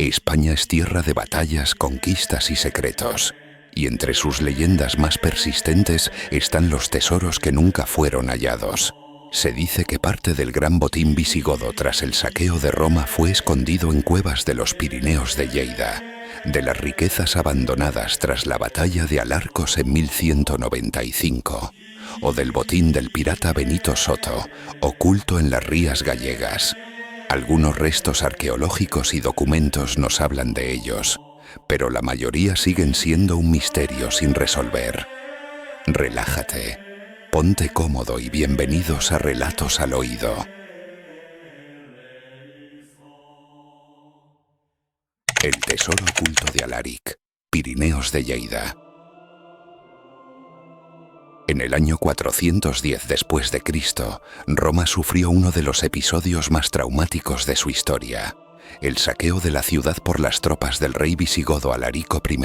España es tierra de batallas, conquistas y secretos, y entre sus leyendas más persistentes están los tesoros que nunca fueron hallados. Se dice que parte del gran botín visigodo tras el saqueo de Roma fue escondido en cuevas de los Pirineos de Lleida, de las riquezas abandonadas tras la batalla de Alarcos en 1195, o del botín del pirata Benito Soto, oculto en las rías gallegas. Algunos restos arqueológicos y documentos nos hablan de ellos, pero la mayoría siguen siendo un misterio sin resolver. Relájate, ponte cómodo y bienvenidos a Relatos al Oído. El tesoro oculto de Alaric, Pirineos de Lleida. En el año 410 después de Cristo, Roma sufrió uno de los episodios más traumáticos de su historia, el saqueo de la ciudad por las tropas del rey visigodo Alarico I.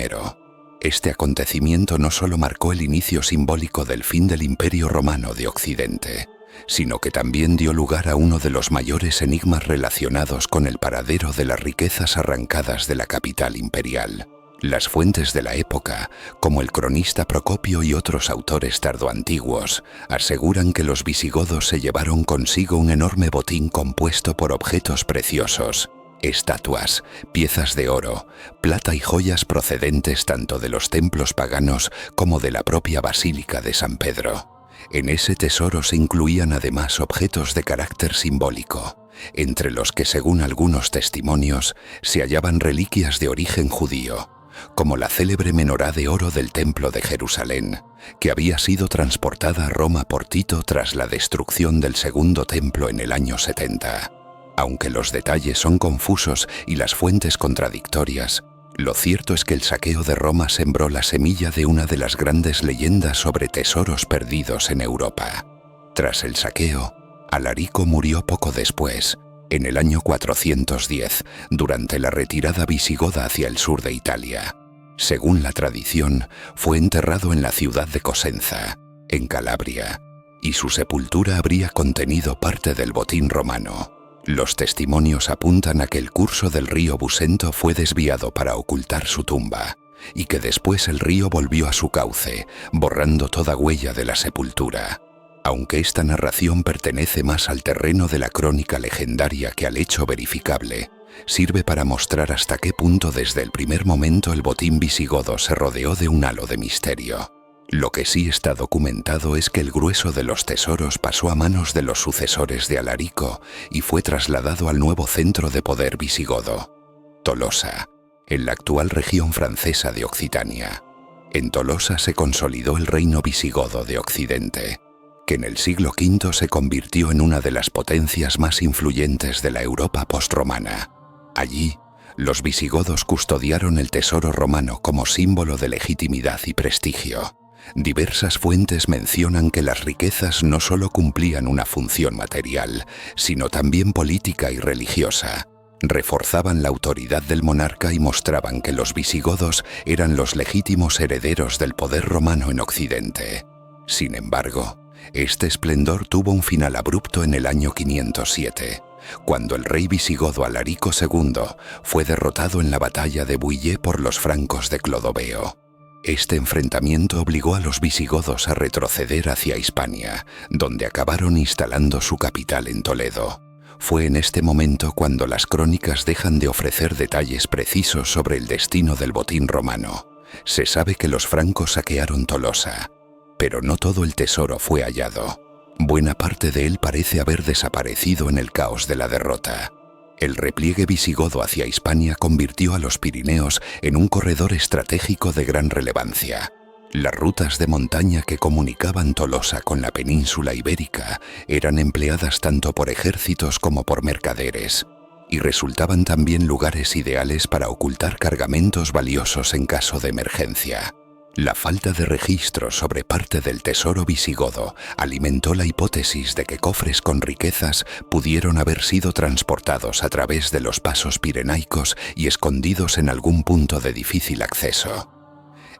Este acontecimiento no solo marcó el inicio simbólico del fin del Imperio Romano de Occidente, sino que también dio lugar a uno de los mayores enigmas relacionados con el paradero de las riquezas arrancadas de la capital imperial. Las fuentes de la época, como el cronista Procopio y otros autores tardoantiguos, aseguran que los visigodos se llevaron consigo un enorme botín compuesto por objetos preciosos, estatuas, piezas de oro, plata y joyas procedentes tanto de los templos paganos como de la propia Basílica de San Pedro. En ese tesoro se incluían además objetos de carácter simbólico, entre los que, según algunos testimonios, se hallaban reliquias de origen judío, como la célebre menorá de oro del Templo de Jerusalén, que había sido transportada a Roma por Tito tras la destrucción del Segundo Templo en el año 70. Aunque los detalles son confusos y las fuentes contradictorias, lo cierto es que el saqueo de Roma sembró la semilla de una de las grandes leyendas sobre tesoros perdidos en Europa. Tras el saqueo, Alarico murió poco después, en el año 410, durante la retirada visigoda hacia el sur de Italia. Según la tradición, fue enterrado en la ciudad de Cosenza, en Calabria, y su sepultura habría contenido parte del botín romano. Los testimonios apuntan a que el curso del río Busento fue desviado para ocultar su tumba, y que después el río volvió a su cauce, borrando toda huella de la sepultura. Aunque esta narración pertenece más al terreno de la crónica legendaria que al hecho verificable, sirve para mostrar hasta qué punto desde el primer momento el botín visigodo se rodeó de un halo de misterio. Lo que sí está documentado es que el grueso de los tesoros pasó a manos de los sucesores de Alarico y fue trasladado al nuevo centro de poder visigodo, Tolosa, en la actual región francesa de Occitania. En Tolosa se consolidó el reino visigodo de Occidente, que en el siglo V se convirtió en una de las potencias más influyentes de la Europa postromana. Allí, los visigodos custodiaron el tesoro romano como símbolo de legitimidad y prestigio. Diversas fuentes mencionan que las riquezas no solo cumplían una función material, sino también política y religiosa. Reforzaban la autoridad del monarca y mostraban que los visigodos eran los legítimos herederos del poder romano en Occidente. Sin embargo, este esplendor tuvo un final abrupto en el año 507, cuando el rey visigodo Alarico II fue derrotado en la batalla de Bouillé por los francos de Clodoveo. Este enfrentamiento obligó a los visigodos a retroceder hacia Hispania, donde acabaron instalando su capital en Toledo. Fue en este momento cuando las crónicas dejan de ofrecer detalles precisos sobre el destino del botín romano. Se sabe que los francos saquearon Tolosa, pero no todo el tesoro fue hallado. Buena parte de él parece haber desaparecido en el caos de la derrota. El repliegue visigodo hacia Hispania convirtió a los Pirineos en un corredor estratégico de gran relevancia. Las rutas de montaña que comunicaban Tolosa con la península ibérica eran empleadas tanto por ejércitos como por mercaderes, y resultaban también lugares ideales para ocultar cargamentos valiosos en caso de emergencia. La falta de registro sobre parte del tesoro visigodo alimentó la hipótesis de que cofres con riquezas pudieron haber sido transportados a través de los pasos pirenaicos y escondidos en algún punto de difícil acceso.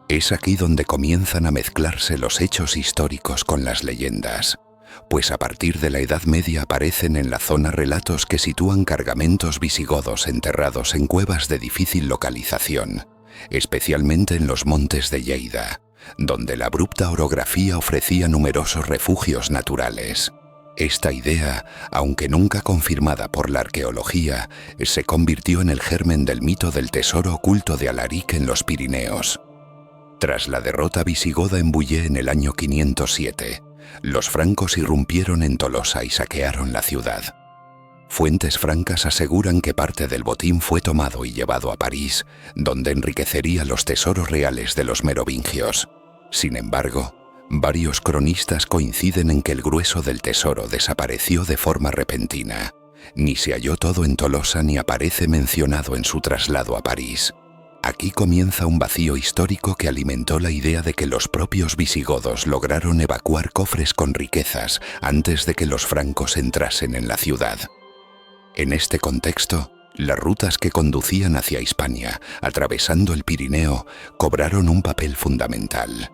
Es aquí donde comienzan a mezclarse los hechos históricos con las leyendas. pues a partir de la Edad Media aparecen en la zona relatos que sitúan cargamentos visigodos enterrados en cuevas de difícil localización, especialmente en los montes de Lleida, donde la abrupta orografía ofrecía numerosos refugios naturales. Esta idea, aunque nunca confirmada por la arqueología, se convirtió en el germen del mito del tesoro oculto de Alaric en los Pirineos. Tras la derrota visigoda en Bullé en el año 507, los francos irrumpieron en Tolosa y saquearon la ciudad. Fuentes francas aseguran que parte del botín fue tomado y llevado a París, donde enriquecería los tesoros reales de los merovingios. Sin embargo, varios cronistas coinciden en que el grueso del tesoro desapareció de forma repentina. Ni se halló todo en Tolosa ni aparece mencionado en su traslado a París. Aquí comienza un vacío histórico que alimentó la idea de que los propios visigodos lograron evacuar cofres con riquezas antes de que los francos entrasen en la ciudad. En este contexto, las rutas que conducían hacia Hispania, atravesando el Pirineo, cobraron un papel fundamental.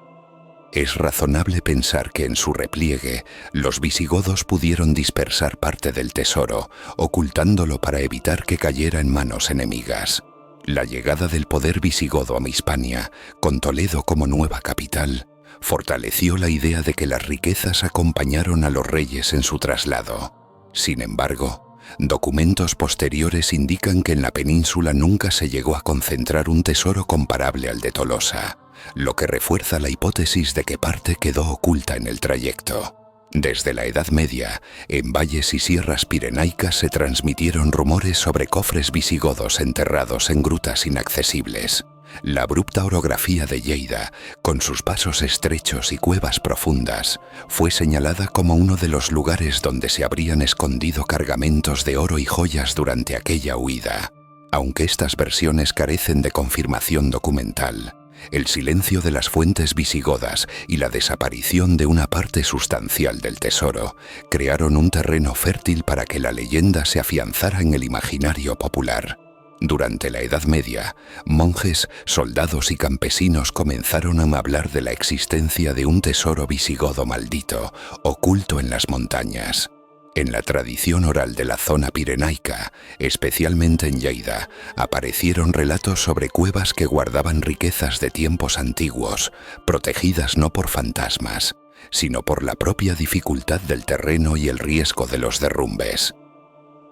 Es razonable pensar que en su repliegue, los visigodos pudieron dispersar parte del tesoro, ocultándolo para evitar que cayera en manos enemigas. La llegada del poder visigodo a Hispania, con Toledo como nueva capital, fortaleció la idea de que las riquezas acompañaron a los reyes en su traslado. Sin embargo, documentos posteriores indican que en la península nunca se llegó a concentrar un tesoro comparable al de Tolosa, lo que refuerza la hipótesis de que parte quedó oculta en el trayecto. Desde la Edad Media, en valles y sierras pirenaicas se transmitieron rumores sobre cofres visigodos enterrados en grutas inaccesibles. La abrupta orografía de Lleida, con sus pasos estrechos y cuevas profundas, fue señalada como uno de los lugares donde se habrían escondido cargamentos de oro y joyas durante aquella huida. Aunque estas versiones carecen de confirmación documental, el silencio de las fuentes visigodas y la desaparición de una parte sustancial del tesoro crearon un terreno fértil para que la leyenda se afianzara en el imaginario popular. Durante la Edad Media, monjes, soldados y campesinos comenzaron a hablar de la existencia de un tesoro visigodo maldito, oculto en las montañas. En la tradición oral de la zona pirenaica, especialmente en Lleida, aparecieron relatos sobre cuevas que guardaban riquezas de tiempos antiguos, protegidas no por fantasmas, sino por la propia dificultad del terreno y el riesgo de los derrumbes.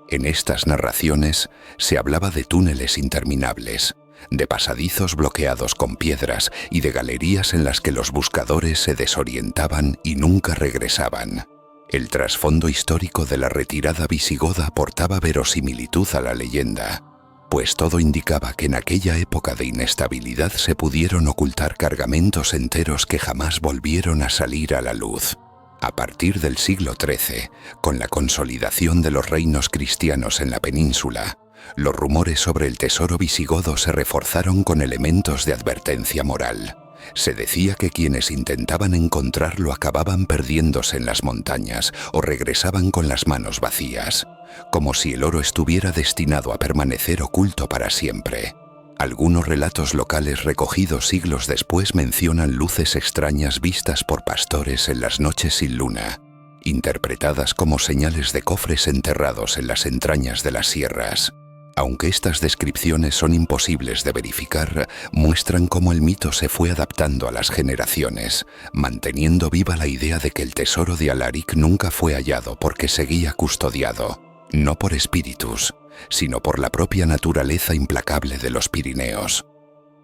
En estas narraciones se hablaba de túneles interminables, de pasadizos bloqueados con piedras y de galerías en las que los buscadores se desorientaban y nunca regresaban. El trasfondo histórico de la retirada visigoda aportaba verosimilitud a la leyenda, pues todo indicaba que en aquella época de inestabilidad se pudieron ocultar cargamentos enteros que jamás volvieron a salir a la luz. A partir del siglo XIII, con la consolidación de los reinos cristianos en la península, los rumores sobre el tesoro visigodo se reforzaron con elementos de advertencia moral. Se decía que quienes intentaban encontrarlo acababan perdiéndose en las montañas o regresaban con las manos vacías, como si el oro estuviera destinado a permanecer oculto para siempre. Algunos relatos locales recogidos siglos después mencionan luces extrañas vistas por pastores en las noches sin luna, interpretadas como señales de cofres enterrados en las entrañas de las sierras. Aunque estas descripciones son imposibles de verificar, muestran cómo el mito se fue adaptando a las generaciones, manteniendo viva la idea de que el tesoro de Alaric nunca fue hallado porque seguía custodiado, no por espíritus, sino por la propia naturaleza implacable de los Pirineos.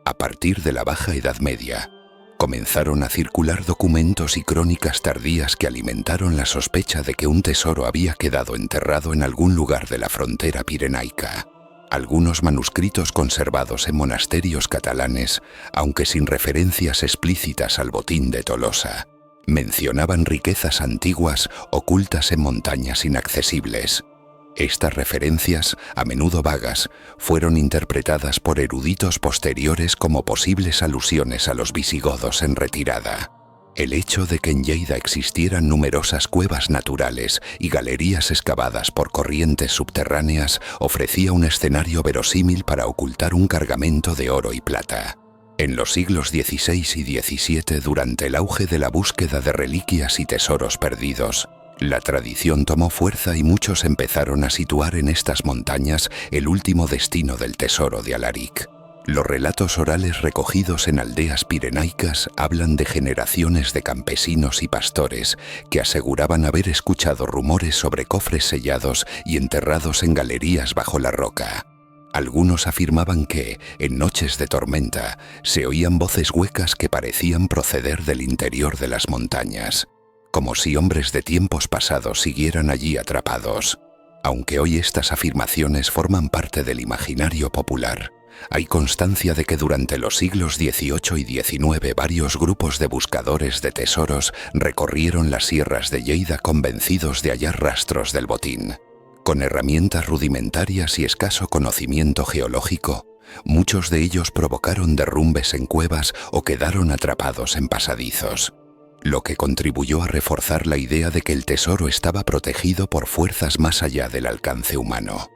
A partir de la Baja Edad Media, comenzaron a circular documentos y crónicas tardías que alimentaron la sospecha de que un tesoro había quedado enterrado en algún lugar de la frontera pirenaica. Algunos manuscritos conservados en monasterios catalanes, aunque sin referencias explícitas al botín de Tolosa, mencionaban riquezas antiguas ocultas en montañas inaccesibles. Estas referencias, a menudo vagas, fueron interpretadas por eruditos posteriores como posibles alusiones a los visigodos en retirada. El hecho de que en Lleida existieran numerosas cuevas naturales y galerías excavadas por corrientes subterráneas ofrecía un escenario verosímil para ocultar un cargamento de oro y plata. En los siglos XVI y XVII, durante el auge de la búsqueda de reliquias y tesoros perdidos, La tradición tomó fuerza y muchos empezaron a situar en estas montañas el último destino del tesoro de Alaric. Los relatos orales recogidos en aldeas pirenaicas hablan de generaciones de campesinos y pastores que aseguraban haber escuchado rumores sobre cofres sellados y enterrados en galerías bajo la roca. Algunos afirmaban que, en noches de tormenta, se oían voces huecas que parecían proceder del interior de las montañas, como si hombres de tiempos pasados siguieran allí atrapados. Aunque hoy estas afirmaciones forman parte del imaginario popular, hay constancia de que durante los siglos XVIII y XIX varios grupos de buscadores de tesoros recorrieron las sierras de Lleida convencidos de hallar rastros del botín. Con herramientas rudimentarias y escaso conocimiento geológico, muchos de ellos provocaron derrumbes en cuevas o quedaron atrapados en pasadizos, lo que contribuyó a reforzar la idea de que el tesoro estaba protegido por fuerzas más allá del alcance humano.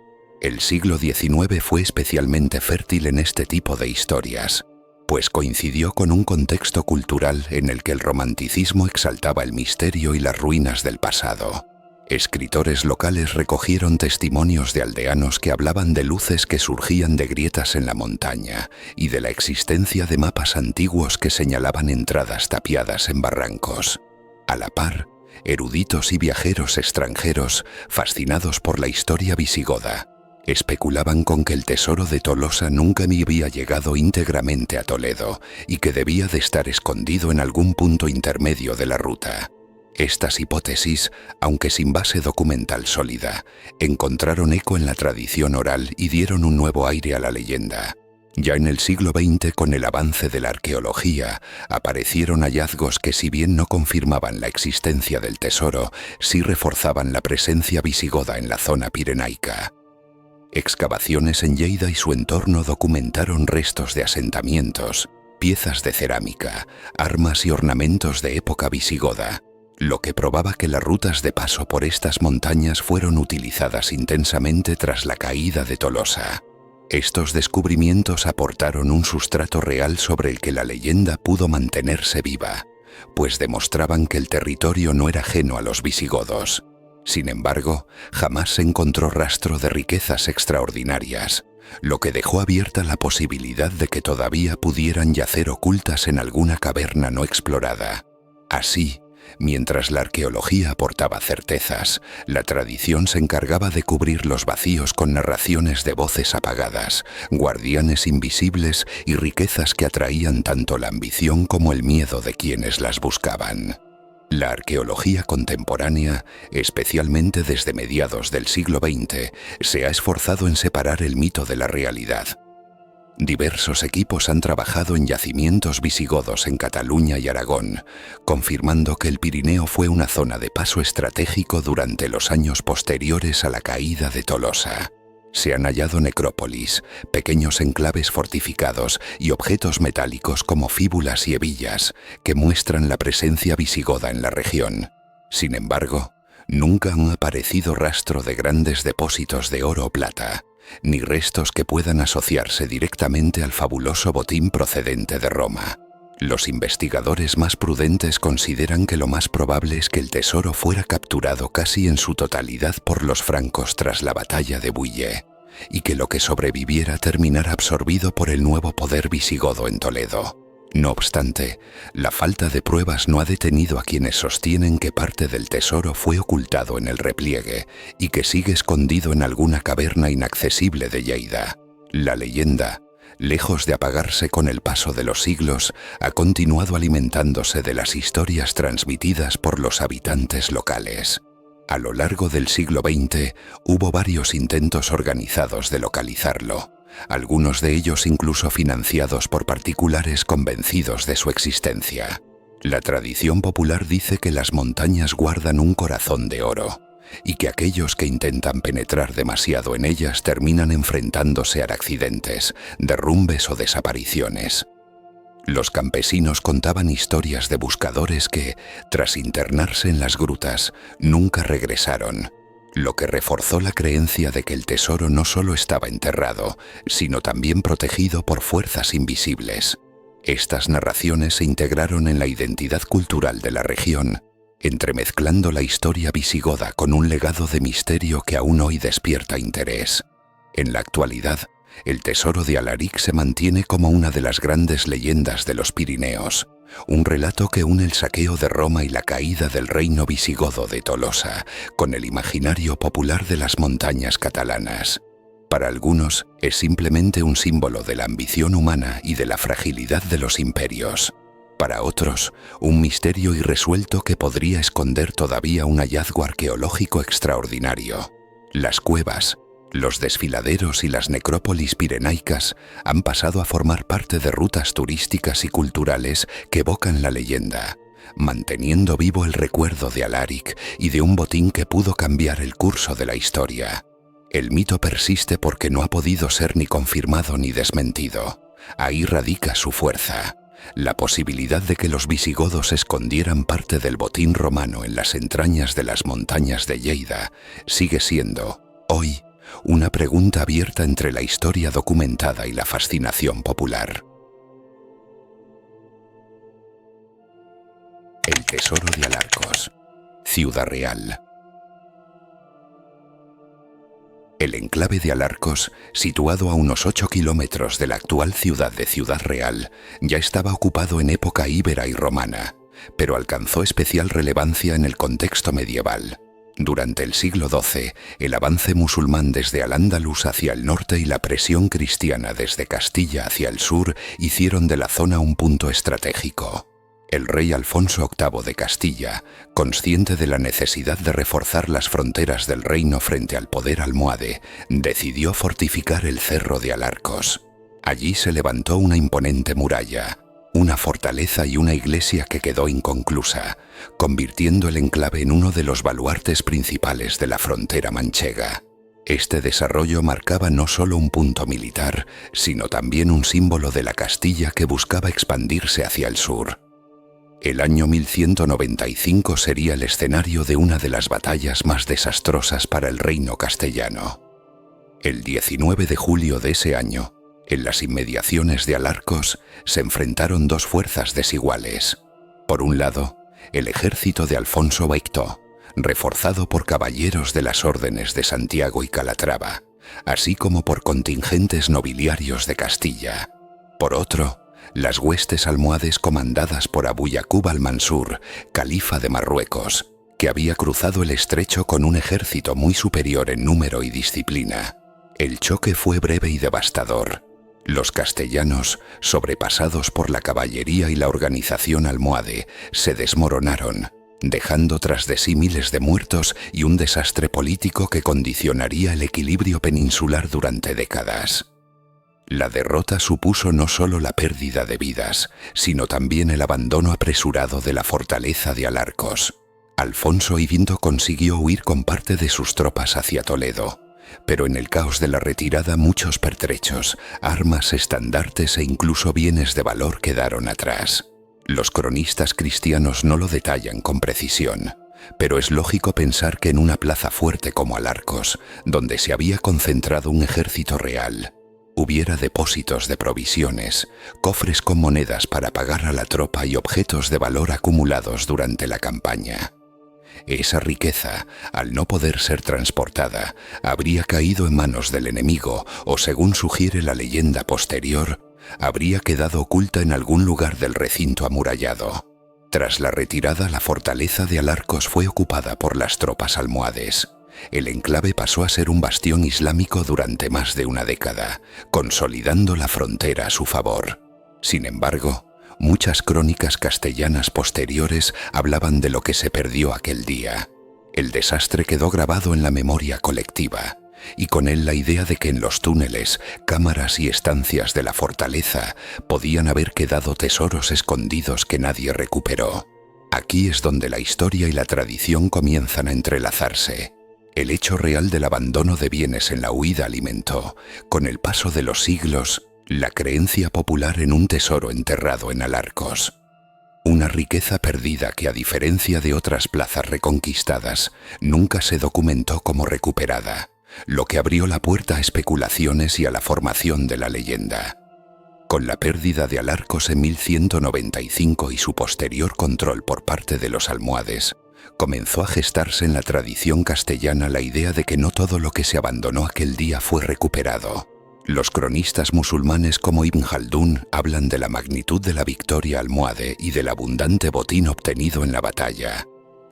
El siglo XIX fue especialmente fértil en este tipo de historias, pues coincidió con un contexto cultural en el que el romanticismo exaltaba el misterio y las ruinas del pasado. Escritores locales recogieron testimonios de aldeanos que hablaban de luces que surgían de grietas en la montaña y de la existencia de mapas antiguos que señalaban entradas tapiadas en barrancos. A la par, eruditos y viajeros extranjeros, fascinados por la historia visigoda, especulaban con que el tesoro de Tolosa nunca había llegado íntegramente a Toledo y que debía de estar escondido en algún punto intermedio de la ruta. Estas hipótesis, aunque sin base documental sólida, encontraron eco en la tradición oral y dieron un nuevo aire a la leyenda. Ya en el siglo XX, con el avance de la arqueología, aparecieron hallazgos que, si bien no confirmaban la existencia del tesoro, sí reforzaban la presencia visigoda en la zona pirenaica. Excavaciones en Lleida y su entorno documentaron restos de asentamientos, piezas de cerámica, armas y ornamentos de época visigoda, lo que probaba que las rutas de paso por estas montañas fueron utilizadas intensamente tras la caída de Tolosa. Estos descubrimientos aportaron un sustrato real sobre el que la leyenda pudo mantenerse viva, pues demostraban que el territorio no era ajeno a los visigodos. Sin embargo, jamás se encontró rastro de riquezas extraordinarias, lo que dejó abierta la posibilidad de que todavía pudieran yacer ocultas en alguna caverna no explorada. Así, mientras la arqueología aportaba certezas, la tradición se encargaba de cubrir los vacíos con narraciones de voces apagadas, guardianes invisibles y riquezas que atraían tanto la ambición como el miedo de quienes las buscaban. La arqueología contemporánea, especialmente desde mediados del siglo XX, se ha esforzado en separar el mito de la realidad. Diversos equipos han trabajado en yacimientos visigodos en Cataluña y Aragón, confirmando que el Pirineo fue una zona de paso estratégico durante los años posteriores a la caída de Tolosa. Se han hallado necrópolis, pequeños enclaves fortificados y objetos metálicos como fíbulas y hebillas que muestran la presencia visigoda en la región. Sin embargo, nunca han aparecido rastro de grandes depósitos de oro o plata, ni restos que puedan asociarse directamente al fabuloso botín procedente de Roma. Los investigadores más prudentes consideran que lo más probable es que el tesoro fuera capturado casi en su totalidad por los francos tras la batalla de Bouillé, y que lo que sobreviviera terminara absorbido por el nuevo poder visigodo en Toledo. No obstante, la falta de pruebas no ha detenido a quienes sostienen que parte del tesoro fue ocultado en el repliegue y que sigue escondido en alguna caverna inaccesible de Lleida. La leyenda, lejos de apagarse con el paso de los siglos, ha continuado alimentándose de las historias transmitidas por los habitantes locales. A lo largo del siglo XX hubo varios intentos organizados de localizarlo, algunos de ellos incluso financiados por particulares convencidos de su existencia. La tradición popular dice que las montañas guardan un corazón de oro, y que aquellos que intentan penetrar demasiado en ellas terminan enfrentándose a accidentes, derrumbes o desapariciones. Los campesinos contaban historias de buscadores que, tras internarse en las grutas, nunca regresaron, lo que reforzó la creencia de que el tesoro no solo estaba enterrado, sino también protegido por fuerzas invisibles. Estas narraciones se integraron en la identidad cultural de la región, entremezclando la historia visigoda con un legado de misterio que aún hoy despierta interés. En la actualidad, el tesoro de Alaric se mantiene como una de las grandes leyendas de los Pirineos, un relato que une el saqueo de Roma y la caída del reino visigodo de Tolosa con el imaginario popular de las montañas catalanas. Para algunos, es simplemente un símbolo de la ambición humana y de la fragilidad de los imperios. Para otros, un misterio irresuelto que podría esconder todavía un hallazgo arqueológico extraordinario. Las cuevas, los desfiladeros y las necrópolis pirenaicas han pasado a formar parte de rutas turísticas y culturales que evocan la leyenda, manteniendo vivo el recuerdo de Alaric y de un botín que pudo cambiar el curso de la historia. El mito persiste porque no ha podido ser ni confirmado ni desmentido. Ahí radica su fuerza. La posibilidad de que los visigodos escondieran parte del botín romano en las entrañas de las montañas de Lleida sigue siendo, hoy, una pregunta abierta entre la historia documentada y la fascinación popular. El tesoro de Alarcos, Ciudad Real. El enclave de Alarcos, situado a unos 8 kilómetros de la actual ciudad de Ciudad Real, ya estaba ocupado en época íbera y romana, pero alcanzó especial relevancia en el contexto medieval. Durante el siglo XII, el avance musulmán desde Al-Ándalus hacia el norte y la presión cristiana desde Castilla hacia el sur hicieron de la zona un punto estratégico. El rey Alfonso VIII de Castilla, consciente de la necesidad de reforzar las fronteras del reino frente al poder almohade, decidió fortificar el cerro de Alarcos. Allí se levantó una imponente muralla, una fortaleza y una iglesia que quedó inconclusa, convirtiendo el enclave en uno de los baluartes principales de la frontera manchega. Este desarrollo marcaba no solo un punto militar, sino también un símbolo de la Castilla que buscaba expandirse hacia el sur. El año 1195 sería el escenario de una de las batallas más desastrosas para el reino castellano. El 19 de julio de ese año, en las inmediaciones de Alarcos, se enfrentaron dos fuerzas desiguales. Por un lado, el ejército de Alfonso VIII, reforzado por caballeros de las órdenes de Santiago y Calatrava, así como por contingentes nobiliarios de Castilla. Por otro, las huestes almohades comandadas por Abu Yaqub al-Mansur, califa de Marruecos, que había cruzado el estrecho con un ejército muy superior en número y disciplina. El choque fue breve y devastador. Los castellanos, sobrepasados por la caballería y la organización almohade, se desmoronaron, dejando tras de sí miles de muertos y un desastre político que condicionaría el equilibrio peninsular durante décadas. La derrota supuso no solo la pérdida de vidas, sino también el abandono apresurado de la fortaleza de Alarcos. Alfonso V consiguió huir con parte de sus tropas hacia Toledo, pero en el caos de la retirada muchos pertrechos, armas, estandartes e incluso bienes de valor quedaron atrás. Los cronistas cristianos no lo detallan con precisión, pero es lógico pensar que en una plaza fuerte como Alarcos, donde se había concentrado un ejército real, hubiera depósitos de provisiones, cofres con monedas para pagar a la tropa y objetos de valor acumulados durante la campaña. Esa riqueza, al no poder ser transportada, habría caído en manos del enemigo o, según sugiere la leyenda posterior, habría quedado oculta en algún lugar del recinto amurallado. Tras la retirada, la fortaleza de Alarcos fue ocupada por las tropas almohades. El enclave pasó a ser un bastión islámico durante más de una década, consolidando la frontera a su favor. Sin embargo, muchas crónicas castellanas posteriores hablaban de lo que se perdió aquel día. El desastre quedó grabado en la memoria colectiva, y con él la idea de que en los túneles, cámaras y estancias de la fortaleza podían haber quedado tesoros escondidos que nadie recuperó. Aquí es donde la historia y la tradición comienzan a entrelazarse. El hecho real del abandono de bienes en la huida alimentó, con el paso de los siglos, la creencia popular en un tesoro enterrado en Alarcos. Una riqueza perdida que, a diferencia de otras plazas reconquistadas, nunca se documentó como recuperada, lo que abrió la puerta a especulaciones y a la formación de la leyenda. Con la pérdida de Alarcos en 1195 y su posterior control por parte de los almohades, comenzó a gestarse en la tradición castellana la idea de que no todo lo que se abandonó aquel día fue recuperado. Los cronistas musulmanes como Ibn Jaldún hablan de la magnitud de la victoria almohade y del abundante botín obtenido en la batalla.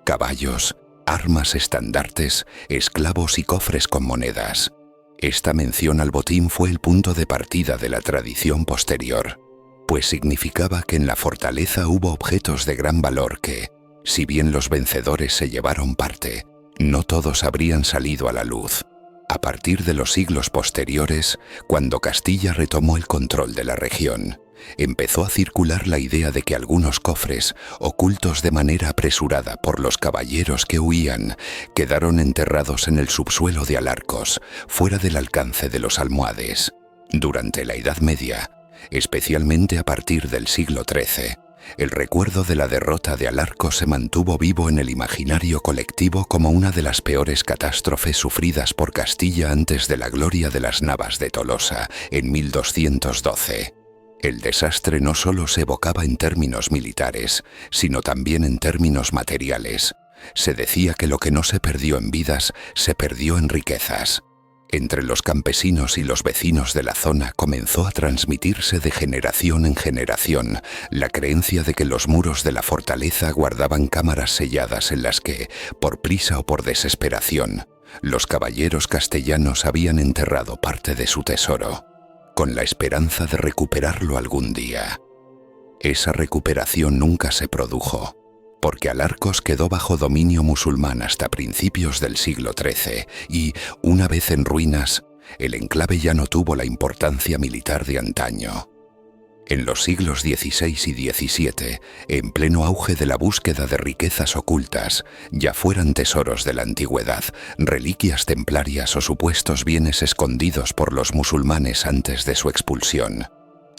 Caballos, armas, estandartes, esclavos y cofres con monedas. Esta mención al botín fue el punto de partida de la tradición posterior, pues significaba que en la fortaleza hubo objetos de gran valor que, si bien los vencedores se llevaron parte, no todos habrían salido a la luz. A partir de los siglos posteriores, cuando Castilla retomó el control de la región, empezó a circular la idea de que algunos cofres, ocultos de manera apresurada por los caballeros que huían, quedaron enterrados en el subsuelo de Alarcos, fuera del alcance de los almohades. Durante la Edad Media, especialmente a partir del siglo XIII, el recuerdo de la derrota de Alarcos se mantuvo vivo en el imaginario colectivo como una de las peores catástrofes sufridas por Castilla antes de la gloria de las Navas de Tolosa en 1212. El desastre no solo se evocaba en términos militares, sino también en términos materiales. Se decía que lo que no se perdió en vidas, se perdió en riquezas. Entre los campesinos y los vecinos de la zona comenzó a transmitirse de generación en generación la creencia de que los muros de la fortaleza guardaban cámaras selladas en las que, por prisa o por desesperación, los caballeros castellanos habían enterrado parte de su tesoro, con la esperanza de recuperarlo algún día. Esa recuperación nunca se produjo, porque Alarcos quedó bajo dominio musulmán hasta principios del siglo XIII y, una vez en ruinas, el enclave ya no tuvo la importancia militar de antaño. En los siglos XVI y XVII, en pleno auge de la búsqueda de riquezas ocultas, ya fueran tesoros de la antigüedad, reliquias templarias o supuestos bienes escondidos por los musulmanes antes de su expulsión,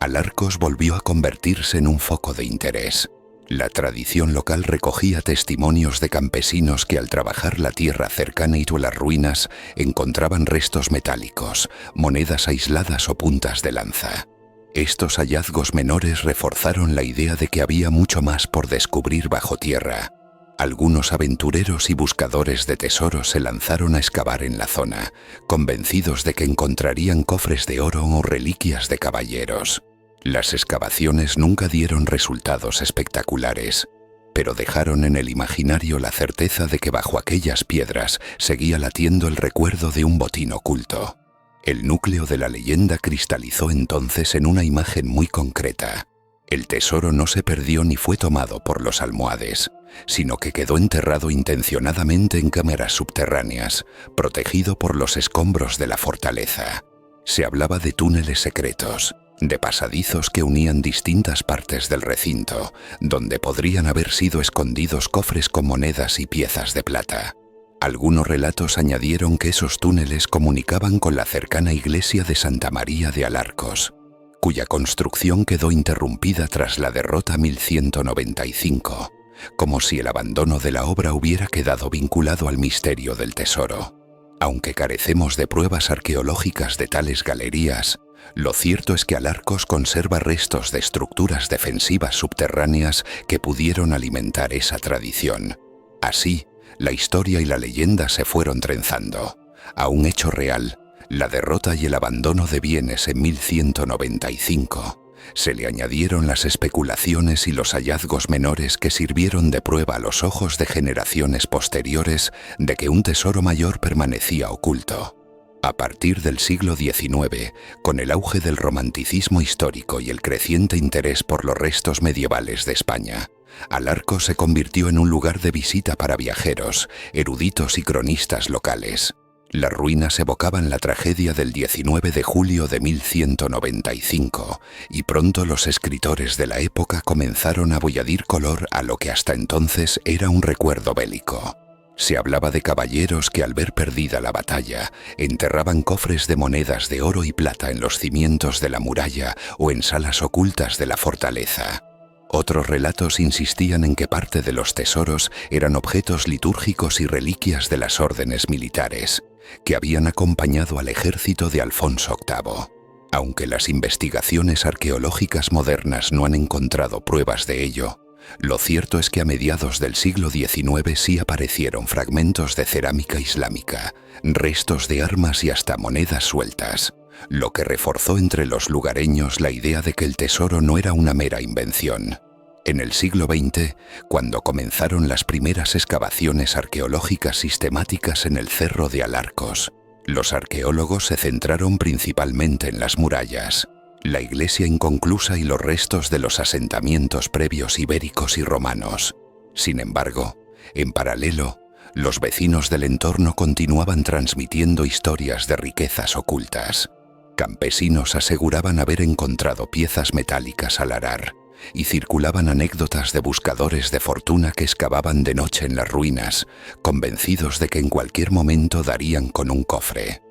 Alarcos volvió a convertirse en un foco de interés. La tradición local recogía testimonios de campesinos que al trabajar la tierra cercana a las ruinas encontraban restos metálicos, monedas aisladas o puntas de lanza. Estos hallazgos menores reforzaron la idea de que había mucho más por descubrir bajo tierra. Algunos aventureros y buscadores de tesoros se lanzaron a excavar en la zona, convencidos de que encontrarían cofres de oro o reliquias de caballeros. Las excavaciones nunca dieron resultados espectaculares, pero dejaron en el imaginario la certeza de que bajo aquellas piedras seguía latiendo el recuerdo de un botín oculto. El núcleo de la leyenda cristalizó entonces en una imagen muy concreta. El tesoro no se perdió ni fue tomado por los almohades, sino que quedó enterrado intencionadamente en cámaras subterráneas, protegido por los escombros de la fortaleza. Se hablaba de túneles secretos, de pasadizos que unían distintas partes del recinto, donde podrían haber sido escondidos cofres con monedas y piezas de plata. Algunos relatos añadieron que esos túneles comunicaban con la cercana iglesia de Santa María de Alarcos, cuya construcción quedó interrumpida tras la derrota 1195, como si el abandono de la obra hubiera quedado vinculado al misterio del tesoro. Aunque carecemos de pruebas arqueológicas de tales galerías, lo cierto es que Alarcos conserva restos de estructuras defensivas subterráneas que pudieron alimentar esa tradición. Así, la historia y la leyenda se fueron trenzando. A un hecho real, la derrota y el abandono de bienes en 1195, se le añadieron las especulaciones y los hallazgos menores que sirvieron de prueba a los ojos de generaciones posteriores de que un tesoro mayor permanecía oculto. A partir del siglo XIX, con el auge del romanticismo histórico y el creciente interés por los restos medievales de España, Alarcos se convirtió en un lugar de visita para viajeros, eruditos y cronistas locales. Las ruinas evocaban la tragedia del 19 de julio de 1195, y pronto los escritores de la época comenzaron a añadir color a lo que hasta entonces era un recuerdo bélico. Se hablaba de caballeros que al ver perdida la batalla, enterraban cofres de monedas de oro y plata en los cimientos de la muralla o en salas ocultas de la fortaleza. Otros relatos insistían en que parte de los tesoros eran objetos litúrgicos y reliquias de las órdenes militares, que habían acompañado al ejército de Alfonso VIII. Aunque las investigaciones arqueológicas modernas no han encontrado pruebas de ello, Lo cierto es que a mediados del siglo XIX sí aparecieron fragmentos de cerámica islámica, restos de armas y hasta monedas sueltas, lo que reforzó entre los lugareños la idea de que el tesoro no era una mera invención. En el siglo XX, cuando comenzaron las primeras excavaciones arqueológicas sistemáticas en el Cerro de Alarcos, los arqueólogos se centraron principalmente en las murallas, la iglesia inconclusa y los restos de los asentamientos previos ibéricos y romanos. Sin embargo, en paralelo, los vecinos del entorno continuaban transmitiendo historias de riquezas ocultas. Campesinos aseguraban haber encontrado piezas metálicas al arar, y circulaban anécdotas de buscadores de fortuna que excavaban de noche en las ruinas, convencidos de que en cualquier momento darían con un cofre.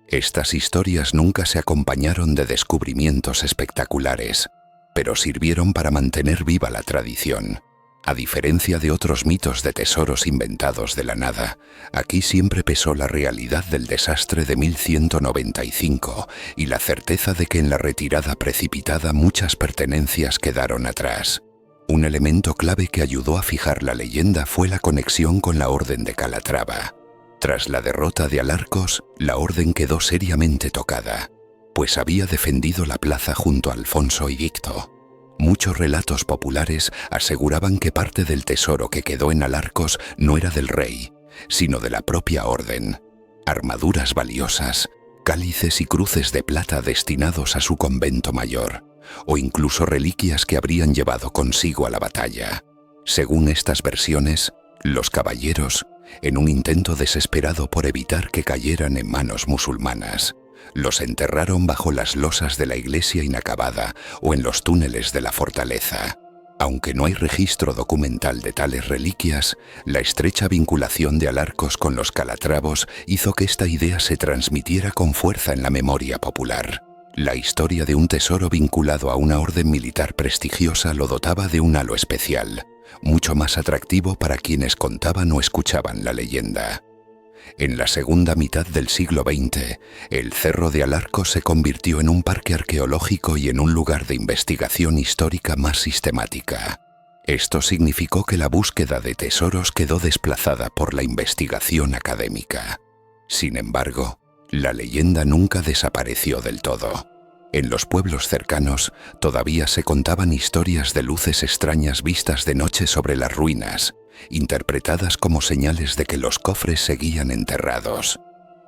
Estas historias nunca se acompañaron de descubrimientos espectaculares, pero sirvieron para mantener viva la tradición. A diferencia de otros mitos de tesoros inventados de la nada, aquí siempre pesó la realidad del desastre de 1195 y la certeza de que en la retirada precipitada muchas pertenencias quedaron atrás. Un elemento clave que ayudó a fijar la leyenda fue la conexión con la Orden de Calatrava. Tras la derrota de Alarcos, la orden quedó seriamente tocada, pues había defendido la plaza junto a Alfonso y Victo. Muchos relatos populares aseguraban que parte del tesoro que quedó en Alarcos no era del rey, sino de la propia orden. Armaduras valiosas, cálices y cruces de plata destinados a su convento mayor, o incluso reliquias que habrían llevado consigo a la batalla. Según estas versiones, los caballeros, en un intento desesperado por evitar que cayeran en manos musulmanas, los enterraron bajo las losas de la iglesia inacabada o en los túneles de la fortaleza. Aunque no hay registro documental de tales reliquias, la estrecha vinculación de Alarcos con los calatravos hizo que esta idea se transmitiera con fuerza en la memoria popular. La historia de un tesoro vinculado a una orden militar prestigiosa lo dotaba de un halo especial, mucho más atractivo para quienes contaban o escuchaban la leyenda. En la segunda mitad del siglo XX, el Cerro de Alarcos se convirtió en un parque arqueológico y en un lugar de investigación histórica más sistemática. Esto significó que la búsqueda de tesoros quedó desplazada por la investigación académica. Sin embargo, la leyenda nunca desapareció del todo. En los pueblos cercanos todavía se contaban historias de luces extrañas vistas de noche sobre las ruinas, interpretadas como señales de que los cofres seguían enterrados.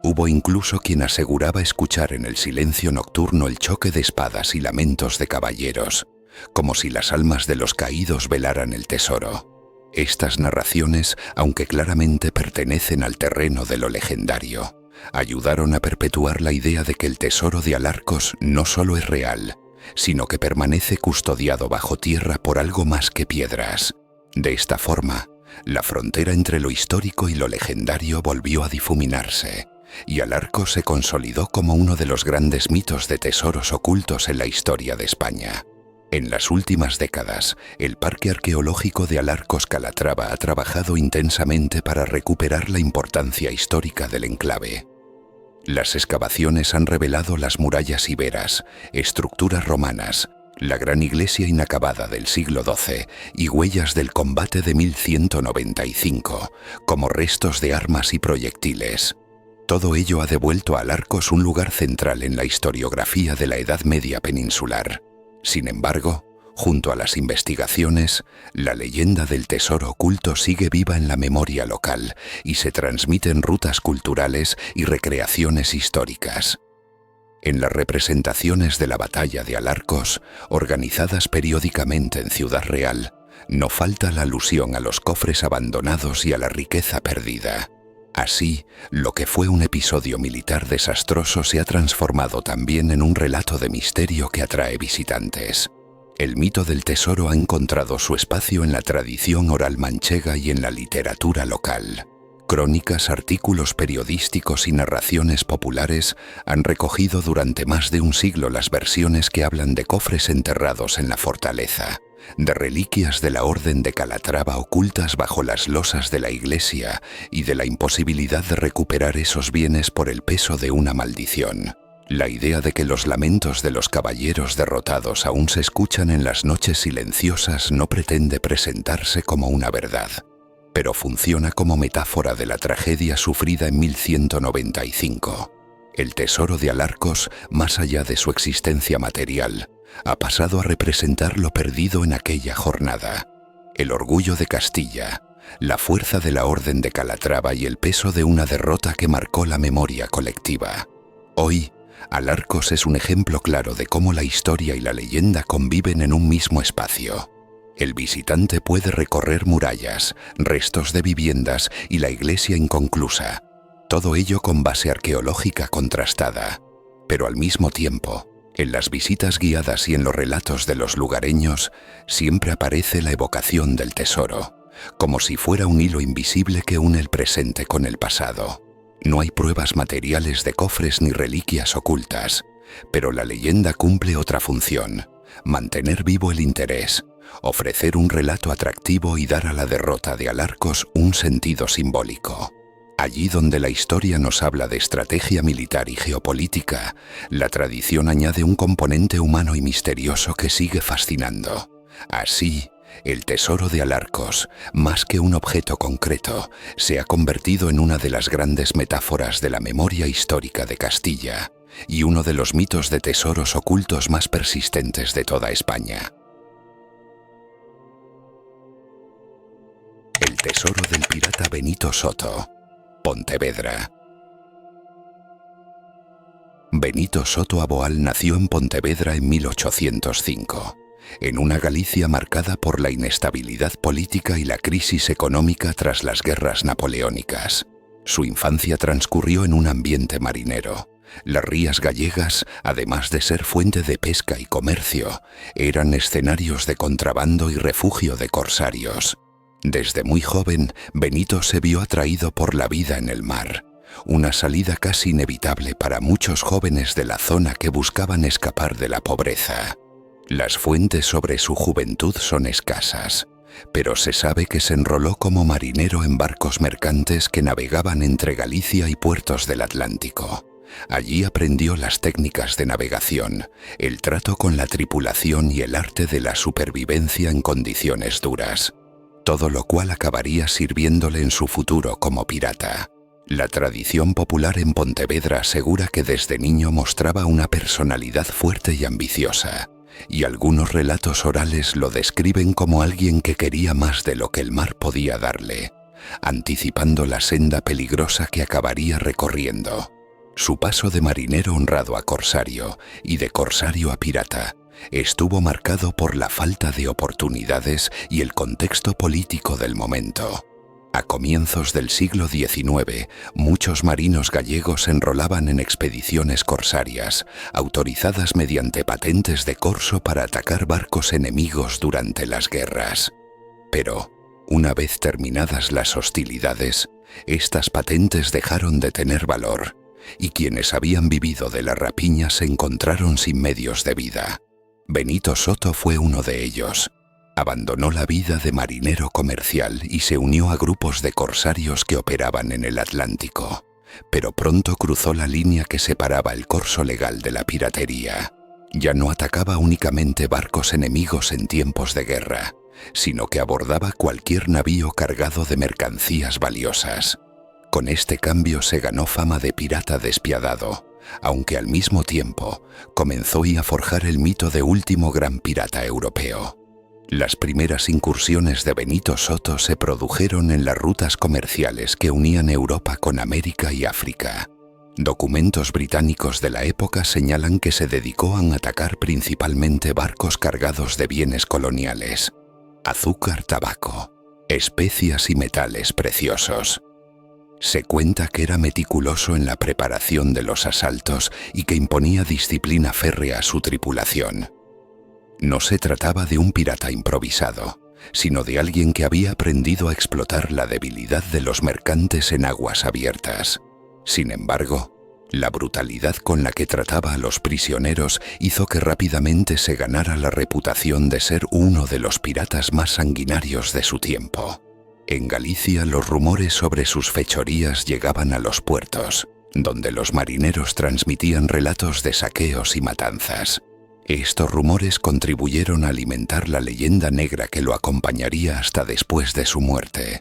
Hubo incluso quien aseguraba escuchar en el silencio nocturno el choque de espadas y lamentos de caballeros, como si las almas de los caídos velaran el tesoro. Estas narraciones, aunque claramente pertenecen al terreno de lo legendario, ayudaron a perpetuar la idea de que el tesoro de Alarcos no solo es real, sino que permanece custodiado bajo tierra por algo más que piedras. De esta forma, la frontera entre lo histórico y lo legendario volvió a difuminarse, y Alarcos se consolidó como uno de los grandes mitos de tesoros ocultos en la historia de España. En las últimas décadas, el Parque Arqueológico de Alarcos Calatrava ha trabajado intensamente para recuperar la importancia histórica del enclave. Las excavaciones han revelado las murallas iberas, estructuras romanas, la gran iglesia inacabada del siglo XII y huellas del combate de 1195, como restos de armas y proyectiles. Todo ello ha devuelto a Alarcos un lugar central en la historiografía de la Edad Media peninsular. Sin embargo, junto a las investigaciones, la leyenda del tesoro oculto sigue viva en la memoria local y se transmite en rutas culturales y recreaciones históricas. En las representaciones de la batalla de Alarcos, organizadas periódicamente en Ciudad Real, no falta la alusión a los cofres abandonados y a la riqueza perdida. Así, lo que fue un episodio militar desastroso se ha transformado también en un relato de misterio que atrae visitantes. El mito del tesoro ha encontrado su espacio en la tradición oral manchega y en la literatura local. Crónicas, artículos periodísticos y narraciones populares han recogido durante más de un siglo las versiones que hablan de cofres enterrados en la fortaleza, de reliquias de la Orden de Calatrava ocultas bajo las losas de la iglesia y de la imposibilidad de recuperar esos bienes por el peso de una maldición. La idea de que los lamentos de los caballeros derrotados aún se escuchan en las noches silenciosas no pretende presentarse como una verdad, pero funciona como metáfora de la tragedia sufrida en 1195. El tesoro de Alarcos, más allá de su existencia material, ha pasado a representar lo perdido en aquella jornada: el orgullo de Castilla, la fuerza de la Orden de Calatrava y el peso de una derrota que marcó la memoria colectiva. Hoy, Alarcos es un ejemplo claro de cómo la historia y la leyenda conviven en un mismo espacio. El visitante puede recorrer murallas, restos de viviendas y la iglesia inconclusa, todo ello con base arqueológica contrastada. Pero al mismo tiempo, en las visitas guiadas y en los relatos de los lugareños, siempre aparece la evocación del tesoro, como si fuera un hilo invisible que une el presente con el pasado. No hay pruebas materiales de cofres ni reliquias ocultas, pero la leyenda cumple otra función: mantener vivo el interés, ofrecer un relato atractivo y dar a la derrota de Alarcos un sentido simbólico. Allí donde la historia nos habla de estrategia militar y geopolítica, la tradición añade un componente humano y misterioso que sigue fascinando. Así, el tesoro de Alarcos, más que un objeto concreto, se ha convertido en una de las grandes metáforas de la memoria histórica de Castilla y uno de los mitos de tesoros ocultos más persistentes de toda España. El tesoro del pirata Benito Soto, Pontevedra. Benito Soto Aboal nació en Pontevedra en 1805. En una Galicia marcada por la inestabilidad política y la crisis económica tras las guerras napoleónicas. Su infancia transcurrió en un ambiente marinero. Las rías gallegas, además de ser fuente de pesca y comercio, eran escenarios de contrabando y refugio de corsarios. Desde muy joven, Benito se vio atraído por la vida en el mar, una salida casi inevitable para muchos jóvenes de la zona que buscaban escapar de la pobreza. Las fuentes sobre su juventud son escasas, pero se sabe que se enroló como marinero en barcos mercantes que navegaban entre Galicia y puertos del Atlántico. Allí aprendió las técnicas de navegación, el trato con la tripulación y el arte de la supervivencia en condiciones duras, todo lo cual acabaría sirviéndole en su futuro como pirata. La tradición popular en Pontevedra asegura que desde niño mostraba una personalidad fuerte y ambiciosa, y algunos relatos orales lo describen como alguien que quería más de lo que el mar podía darle, anticipando la senda peligrosa que acabaría recorriendo. Su paso de marinero honrado a corsario y de corsario a pirata estuvo marcado por la falta de oportunidades y el contexto político del momento. A comienzos del siglo XIX, muchos marinos gallegos se enrolaban en expediciones corsarias, autorizadas mediante patentes de corso para atacar barcos enemigos durante las guerras. Pero, una vez terminadas las hostilidades, estas patentes dejaron de tener valor, y quienes habían vivido de la rapiña se encontraron sin medios de vida. Benito Soto fue uno de ellos. Abandonó la vida de marinero comercial y se unió a grupos de corsarios que operaban en el Atlántico, pero pronto cruzó la línea que separaba el corso legal de la piratería. Ya no atacaba únicamente barcos enemigos en tiempos de guerra, sino que abordaba cualquier navío cargado de mercancías valiosas. Con este cambio se ganó fama de pirata despiadado, aunque al mismo tiempo comenzó a forjar el mito de último gran pirata europeo. Las primeras incursiones de Benito Soto se produjeron en las rutas comerciales que unían Europa con América y África. Documentos británicos de la época señalan que se dedicó a atacar principalmente barcos cargados de bienes coloniales: azúcar, tabaco, especias y metales preciosos. Se cuenta que era meticuloso en la preparación de los asaltos y que imponía disciplina férrea a su tripulación. No se trataba de un pirata improvisado, sino de alguien que había aprendido a explotar la debilidad de los mercantes en aguas abiertas. Sin embargo, la brutalidad con la que trataba a los prisioneros hizo que rápidamente se ganara la reputación de ser uno de los piratas más sanguinarios de su tiempo. En Galicia los rumores sobre sus fechorías llegaban a los puertos. donde los marineros transmitían relatos de saqueos y matanzas. Estos rumores contribuyeron a alimentar la leyenda negra que lo acompañaría hasta después de su muerte.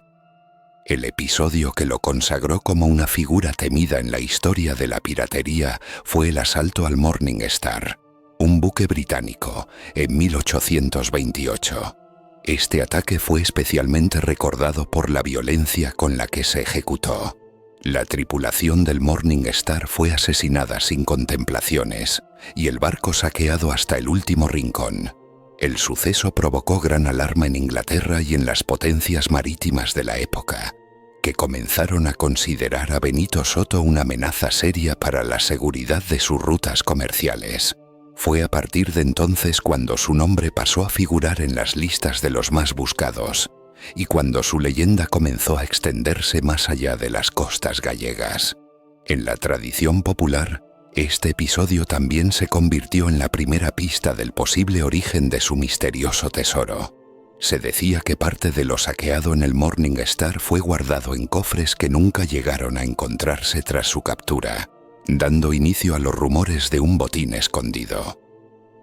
El episodio que lo consagró como una figura temida en la historia de la piratería fue el asalto al Morning Star, un buque británico, en 1828. Este ataque fue especialmente recordado por la violencia con la que se ejecutó. La tripulación del Morning Star fue asesinada sin contemplaciones y el barco saqueado hasta el último rincón. El suceso provocó gran alarma en Inglaterra y en las potencias marítimas de la época, que comenzaron a considerar a Benito Soto una amenaza seria para la seguridad de sus rutas comerciales. Fue a partir de entonces cuando su nombre pasó a figurar en las listas de los más buscados, y cuando su leyenda comenzó a extenderse más allá de las costas gallegas. En la tradición popular, este episodio también se convirtió en la primera pista del posible origen de su misterioso tesoro. Se decía que parte de lo saqueado en el Morning Star fue guardado en cofres que nunca llegaron a encontrarse tras su captura, dando inicio a los rumores de un botín escondido.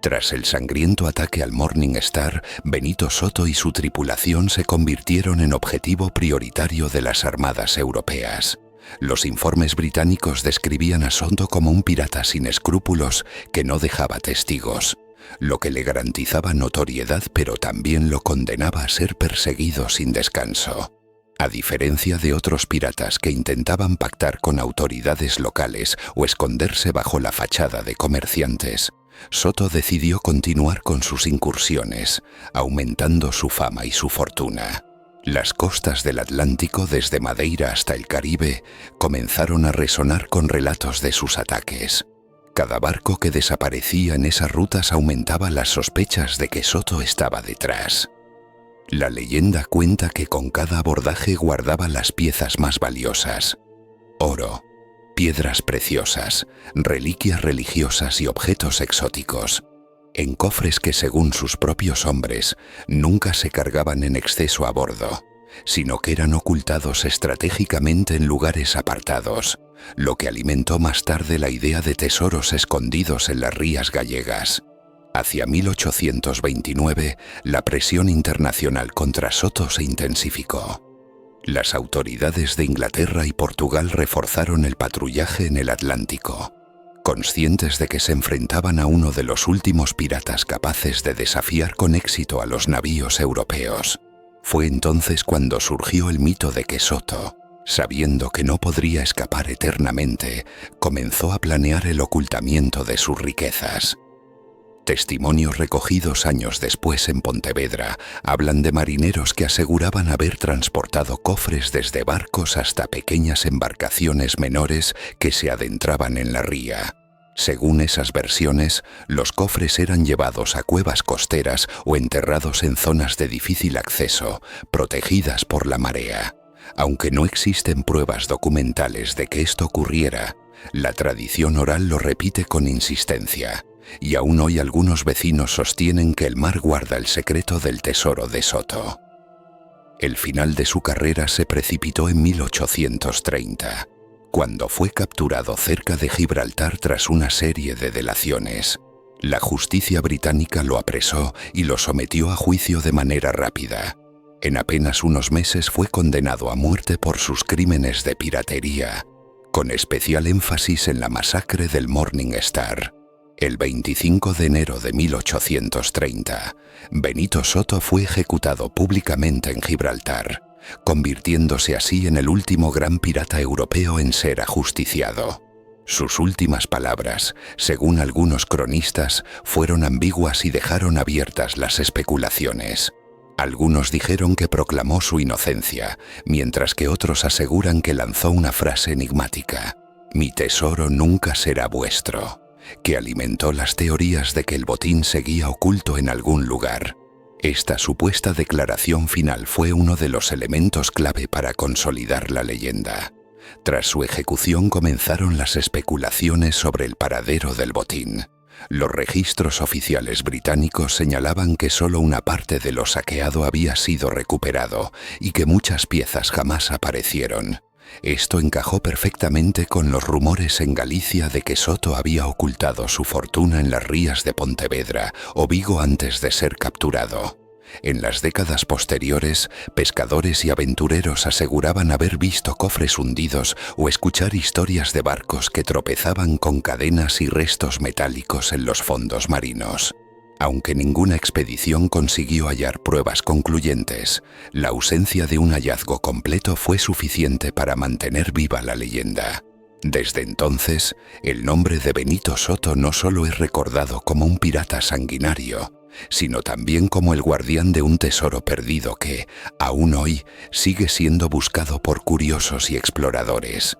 Tras el sangriento ataque al Morning Star, Benito Soto y su tripulación se convirtieron en objetivo prioritario de las armadas europeas. Los informes británicos describían a Soto como un pirata sin escrúpulos que no dejaba testigos, lo que le garantizaba notoriedad pero también lo condenaba a ser perseguido sin descanso. A diferencia de otros piratas que intentaban pactar con autoridades locales o esconderse bajo la fachada de comerciantes, Soto decidió continuar con sus incursiones, aumentando su fama y su fortuna. Las costas del Atlántico, desde Madeira hasta el Caribe, comenzaron a resonar con relatos de sus ataques. Cada barco que desaparecía en esas rutas aumentaba las sospechas de que Soto estaba detrás. La leyenda cuenta que con cada abordaje guardaba las piezas más valiosas: oro, piedras preciosas, reliquias religiosas y objetos exóticos, en cofres que, según sus propios hombres, nunca se cargaban en exceso a bordo, sino que eran ocultados estratégicamente en lugares apartados, lo que alimentó más tarde la idea de tesoros escondidos en las rías gallegas. Hacia 1829, la presión internacional contra Soto se intensificó. Las autoridades de Inglaterra y Portugal reforzaron el patrullaje en el Atlántico, conscientes de que se enfrentaban a uno de los últimos piratas capaces de desafiar con éxito a los navíos europeos. Fue entonces cuando surgió el mito de que Soto, sabiendo que no podría escapar eternamente, comenzó a planear el ocultamiento de sus riquezas. Testimonios recogidos años después en Pontevedra hablan de marineros que aseguraban haber transportado cofres desde barcos hasta pequeñas embarcaciones menores que se adentraban en la ría. Según esas versiones, los cofres eran llevados a cuevas costeras o enterrados en zonas de difícil acceso, protegidas por la marea. Aunque no existen pruebas documentales de que esto ocurriera, la tradición oral lo repite con insistencia, y aún hoy algunos vecinos sostienen que el mar guarda el secreto del tesoro de Soto. El final de su carrera se precipitó en 1830, cuando fue capturado cerca de Gibraltar tras una serie de delaciones. La justicia británica lo apresó y lo sometió a juicio de manera rápida. En apenas unos meses fue condenado a muerte por sus crímenes de piratería, con especial énfasis en la masacre del Morning Star. El 25 de enero de 1830, Benito Soto fue ejecutado públicamente en Gibraltar, convirtiéndose así en el último gran pirata europeo en ser ajusticiado. Sus últimas palabras, según algunos cronistas, fueron ambiguas y dejaron abiertas las especulaciones. Algunos dijeron que proclamó su inocencia, mientras que otros aseguran que lanzó una frase enigmática: «Mi tesoro nunca será vuestro», que alimentó las teorías de que el botín seguía oculto en algún lugar. Esta supuesta declaración final fue uno de los elementos clave para consolidar la leyenda. Tras su ejecución comenzaron las especulaciones sobre el paradero del botín. Los registros oficiales británicos señalaban que solo una parte de lo saqueado había sido recuperado y que muchas piezas jamás aparecieron. Esto encajó perfectamente con los rumores en Galicia de que Soto había ocultado su fortuna en las rías de Pontevedra o Vigo antes de ser capturado. En las décadas posteriores, pescadores y aventureros aseguraban haber visto cofres hundidos o escuchar historias de barcos que tropezaban con cadenas y restos metálicos en los fondos marinos. Aunque ninguna expedición consiguió hallar pruebas concluyentes, la ausencia de un hallazgo completo fue suficiente para mantener viva la leyenda. Desde entonces, el nombre de Benito Soto no solo es recordado como un pirata sanguinario, sino también como el guardián de un tesoro perdido que, aún hoy, sigue siendo buscado por curiosos y exploradores.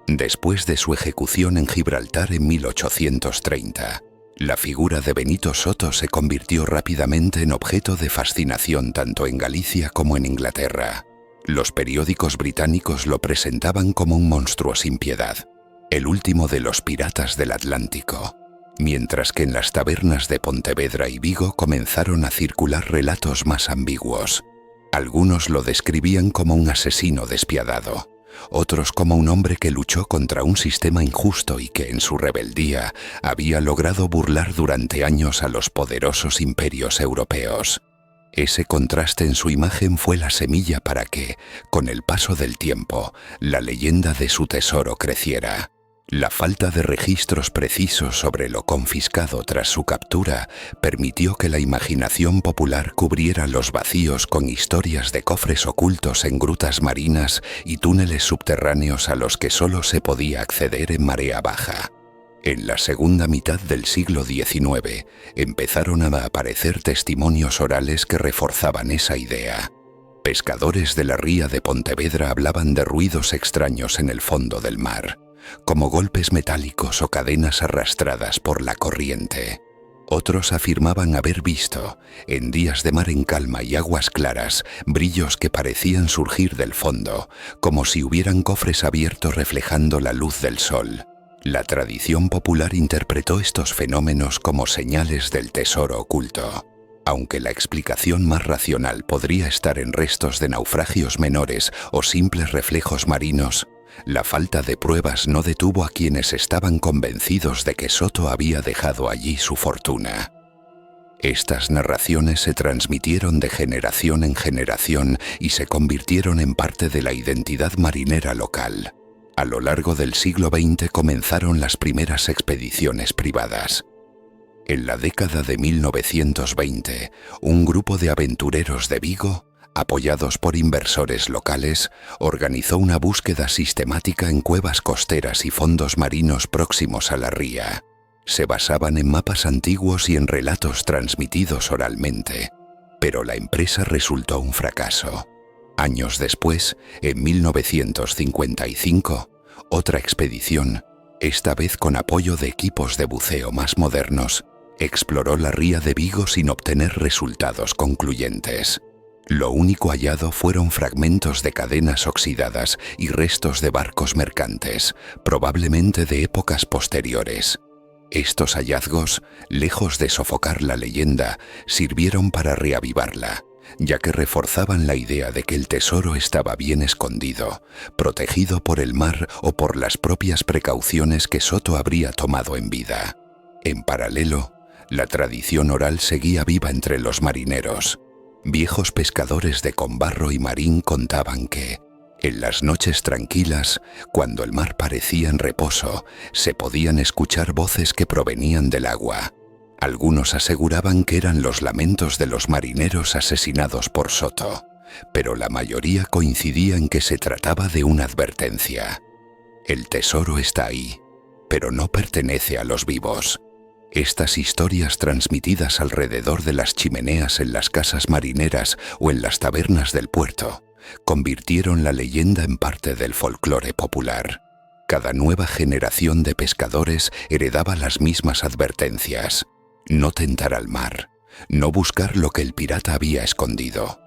Después de su ejecución en Gibraltar en 1830, la figura de Benito Soto se convirtió rápidamente en objeto de fascinación tanto en Galicia como en Inglaterra. Los periódicos británicos lo presentaban como un monstruo sin piedad, el último de los piratas del Atlántico, mientras que en las tabernas de Pontevedra y Vigo comenzaron a circular relatos más ambiguos. Algunos lo describían como un asesino despiadado, otros como un hombre que luchó contra un sistema injusto y que en su rebeldía había logrado burlar durante años a los poderosos imperios europeos. Ese contraste en su imagen fue la semilla para que, con el paso del tiempo, la leyenda de su tesoro creciera. La falta de registros precisos sobre lo confiscado tras su captura permitió que la imaginación popular cubriera los vacíos con historias de cofres ocultos en grutas marinas y túneles subterráneos a los que solo se podía acceder en marea baja. En la segunda mitad del siglo XIX empezaron a aparecer testimonios orales que reforzaban esa idea. Pescadores de la ría de Pontevedra hablaban de ruidos extraños en el fondo del mar, como golpes metálicos o cadenas arrastradas por la corriente. Otros afirmaban haber visto, en días de mar en calma y aguas claras, brillos que parecían surgir del fondo, como si hubieran cofres abiertos reflejando la luz del sol. La tradición popular interpretó estos fenómenos como señales del tesoro oculto. Aunque la explicación más racional podría estar en restos de naufragios menores o simples reflejos marinos, la falta de pruebas no detuvo a quienes estaban convencidos de que Soto había dejado allí su fortuna. Estas narraciones se transmitieron de generación en generación y se convirtieron en parte de la identidad marinera local. A lo largo del siglo XX comenzaron las primeras expediciones privadas. En la década de 1920, un grupo de aventureros de Vigo, apoyados por inversores locales, organizó una búsqueda sistemática en cuevas costeras y fondos marinos próximos a la ría. Se basaban en mapas antiguos y en relatos transmitidos oralmente, pero la empresa resultó un fracaso. Años después, en 1955, otra expedición, esta vez con apoyo de equipos de buceo más modernos, exploró la ría de Vigo sin obtener resultados concluyentes. Lo único hallado fueron fragmentos de cadenas oxidadas y restos de barcos mercantes, probablemente de épocas posteriores. Estos hallazgos, lejos de sofocar la leyenda, sirvieron para reavivarla, ya que reforzaban la idea de que el tesoro estaba bien escondido, protegido por el mar o por las propias precauciones que Soto habría tomado en vida. En paralelo, la tradición oral seguía viva entre los marineros. Viejos pescadores de Combarro y Marín contaban que, en las noches tranquilas, cuando el mar parecía en reposo, se podían escuchar voces que provenían del agua. Algunos aseguraban que eran los lamentos de los marineros asesinados por Soto, pero la mayoría coincidía en que se trataba de una advertencia. El tesoro está ahí, pero no pertenece a los vivos. Estas historias transmitidas alrededor de las chimeneas en las casas marineras o en las tabernas del puerto convirtieron la leyenda en parte del folclore popular. Cada nueva generación de pescadores heredaba las mismas advertencias: no tentar al mar, no buscar lo que el pirata había escondido.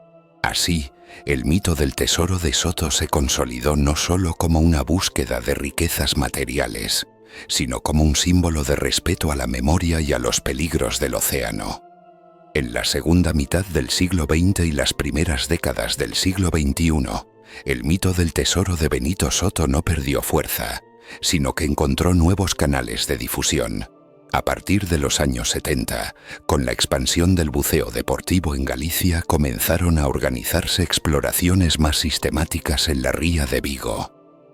Así, el mito del tesoro de Soto se consolidó no solo como una búsqueda de riquezas materiales, sino como un símbolo de respeto a la memoria y a los peligros del océano. En la segunda mitad del siglo XX y las primeras décadas del siglo XXI, el mito del tesoro de Benito Soto no perdió fuerza, sino que encontró nuevos canales de difusión. A partir de los años 70, con la expansión del buceo deportivo en Galicia, comenzaron a organizarse exploraciones más sistemáticas en la ría de Vigo.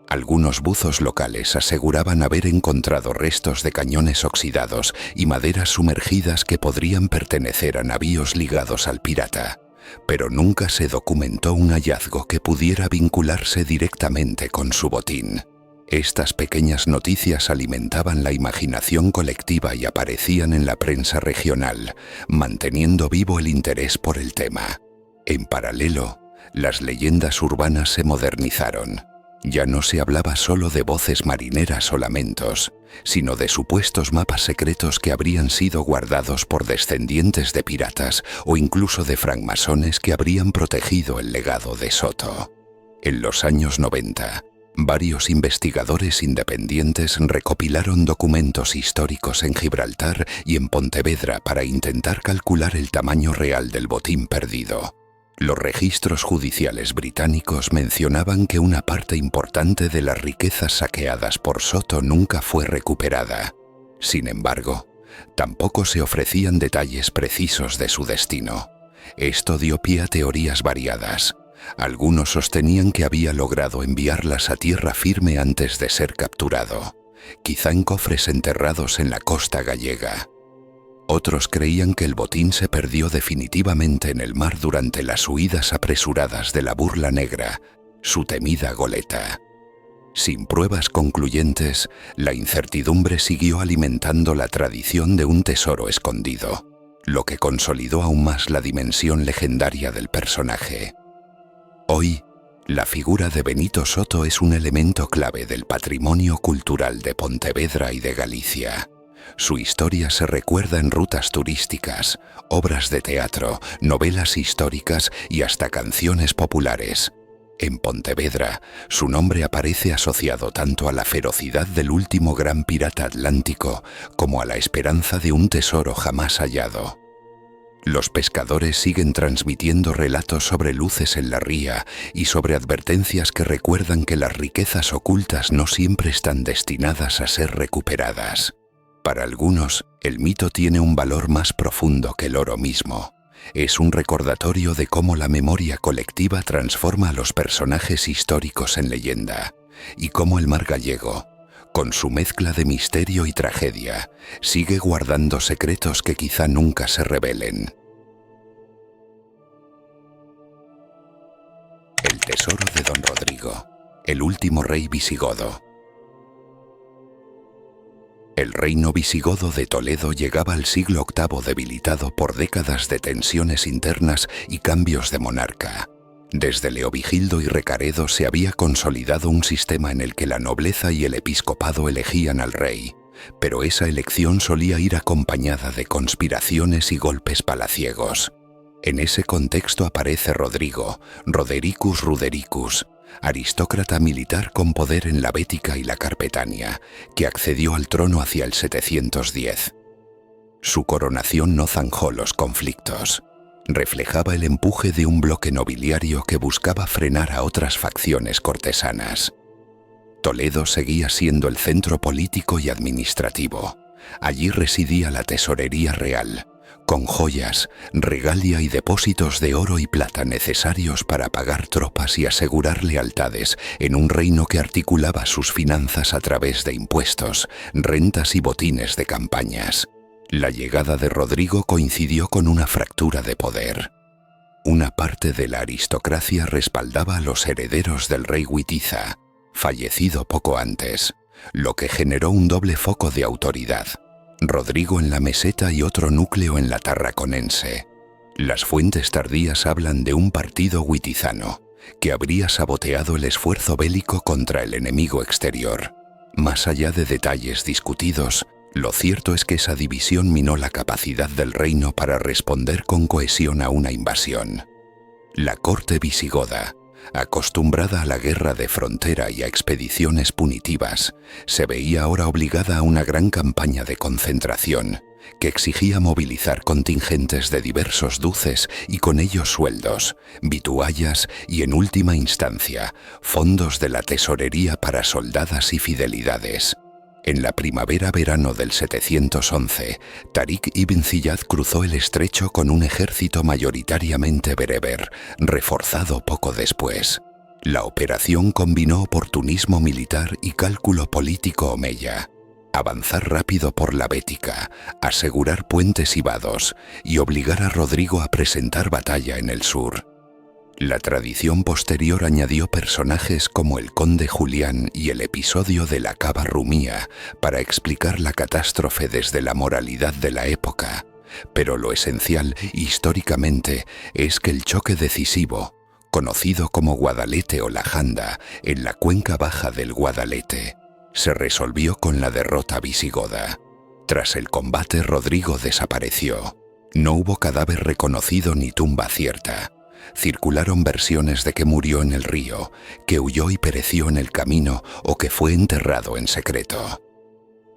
Algunos buzos locales aseguraban haber encontrado restos de cañones oxidados y maderas sumergidas que podrían pertenecer a navíos ligados al pirata, pero nunca se documentó un hallazgo que pudiera vincularse directamente con su botín. Estas pequeñas noticias alimentaban la imaginación colectiva y aparecían en la prensa regional, manteniendo vivo el interés por el tema. En paralelo, las leyendas urbanas se modernizaron. Ya no se hablaba solo de voces marineras o lamentos, sino de supuestos mapas secretos que habrían sido guardados por descendientes de piratas o incluso de francmasones que habrían protegido el legado de Soto. En los años 90, varios investigadores independientes recopilaron documentos históricos en Gibraltar y en Pontevedra para intentar calcular el tamaño real del botín perdido. Los registros judiciales británicos mencionaban que una parte importante de las riquezas saqueadas por Soto nunca fue recuperada. Sin embargo, tampoco se ofrecían detalles precisos de su destino. Esto dio pie a teorías variadas. Algunos sostenían que había logrado enviarlas a tierra firme antes de ser capturado, quizá en cofres enterrados en la costa gallega. Otros creían que el botín se perdió definitivamente en el mar durante las huidas apresuradas de la Burla Negra, su temida goleta. Sin pruebas concluyentes, la incertidumbre siguió alimentando la tradición de un tesoro escondido, lo que consolidó aún más la dimensión legendaria del personaje. Hoy, la figura de Benito Soto es un elemento clave del patrimonio cultural de Pontevedra y de Galicia. Su historia se recuerda en rutas turísticas, obras de teatro, novelas históricas y hasta canciones populares. En Pontevedra, su nombre aparece asociado tanto a la ferocidad del último gran pirata atlántico como a la esperanza de un tesoro jamás hallado. Los pescadores siguen transmitiendo relatos sobre luces en la ría y sobre advertencias que recuerdan que las riquezas ocultas no siempre están destinadas a ser recuperadas. Para algunos, el mito tiene un valor más profundo que el oro mismo. Es un recordatorio de cómo la memoria colectiva transforma a los personajes históricos en leyenda, y cómo el mar gallego, con su mezcla de misterio y tragedia, sigue guardando secretos que quizá nunca se revelen. El tesoro de Don Rodrigo, el último rey visigodo. El reino visigodo de Toledo llegaba al siglo VIII debilitado por décadas de tensiones internas y cambios de monarca. Desde Leovigildo y Recaredo se había consolidado un sistema en el que la nobleza y el episcopado elegían al rey, pero esa elección solía ir acompañada de conspiraciones y golpes palaciegos. En ese contexto aparece Rodrigo, Rodericus Rudericus, aristócrata militar con poder en la Bética y la Carpetania, que accedió al trono hacia el 710. Su coronación no zanjó los conflictos. Reflejaba el empuje de un bloque nobiliario que buscaba frenar a otras facciones cortesanas. Toledo seguía siendo el centro político y administrativo. Allí residía la tesorería real, con joyas, regalia y depósitos de oro y plata necesarios para pagar tropas y asegurar lealtades en un reino que articulaba sus finanzas a través de impuestos, rentas y botines de campañas. La llegada de Rodrigo coincidió con una fractura de poder. Una parte de la aristocracia respaldaba a los herederos del rey Witiza, fallecido poco antes, lo que generó un doble foco de autoridad. Rodrigo en la meseta y otro núcleo en la tarraconense. Las fuentes tardías hablan de un partido witizano que habría saboteado el esfuerzo bélico contra el enemigo exterior. Más allá de detalles discutidos, lo cierto es que esa división minó la capacidad del reino para responder con cohesión a una invasión. La corte visigoda, acostumbrada a la guerra de frontera y a expediciones punitivas, se veía ahora obligada a una gran campaña de concentración, que exigía movilizar contingentes de diversos duces y con ellos sueldos, vituallas y, en última instancia, fondos de la tesorería para soldadas y fidelidades. En la primavera-verano del 711, Tarik ibn Ziyad cruzó el estrecho con un ejército mayoritariamente bereber, reforzado poco después. La operación combinó oportunismo militar y cálculo político omeya. Avanzar rápido por la Bética, asegurar puentes y vados y obligar a Rodrigo a presentar batalla en el sur. La tradición posterior añadió personajes como el conde Julián y el episodio de la cava rumía para explicar la catástrofe desde la moralidad de la época, pero lo esencial, históricamente, es que el choque decisivo, conocido como Guadalete o la Janda, en la cuenca baja del Guadalete, se resolvió con la derrota visigoda. Tras el combate, Rodrigo desapareció. No hubo cadáver reconocido ni tumba cierta. Circularon versiones de que murió en el río, que huyó y pereció en el camino o que fue enterrado en secreto.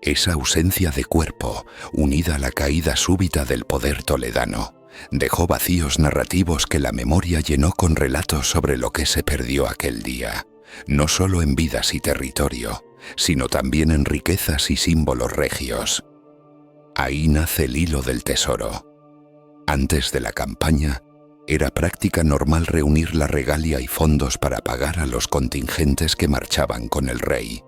Esa ausencia de cuerpo, unida a la caída súbita del poder toledano, dejó vacíos narrativos que la memoria llenó con relatos sobre lo que se perdió aquel día, no solo en vidas y territorio, sino también en riquezas y símbolos regios. Ahí nace el hilo del tesoro. Antes de la campaña, era práctica normal reunir la regalia y fondos para pagar a los contingentes que marchaban con el rey.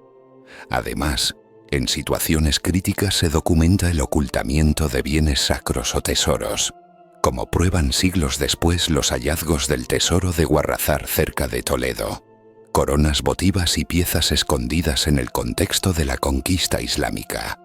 Además, en situaciones críticas se documenta el ocultamiento de bienes sacros o tesoros, como prueban siglos después los hallazgos del tesoro de Guarrazar cerca de Toledo. Coronas votivas y piezas escondidas en el contexto de la conquista islámica.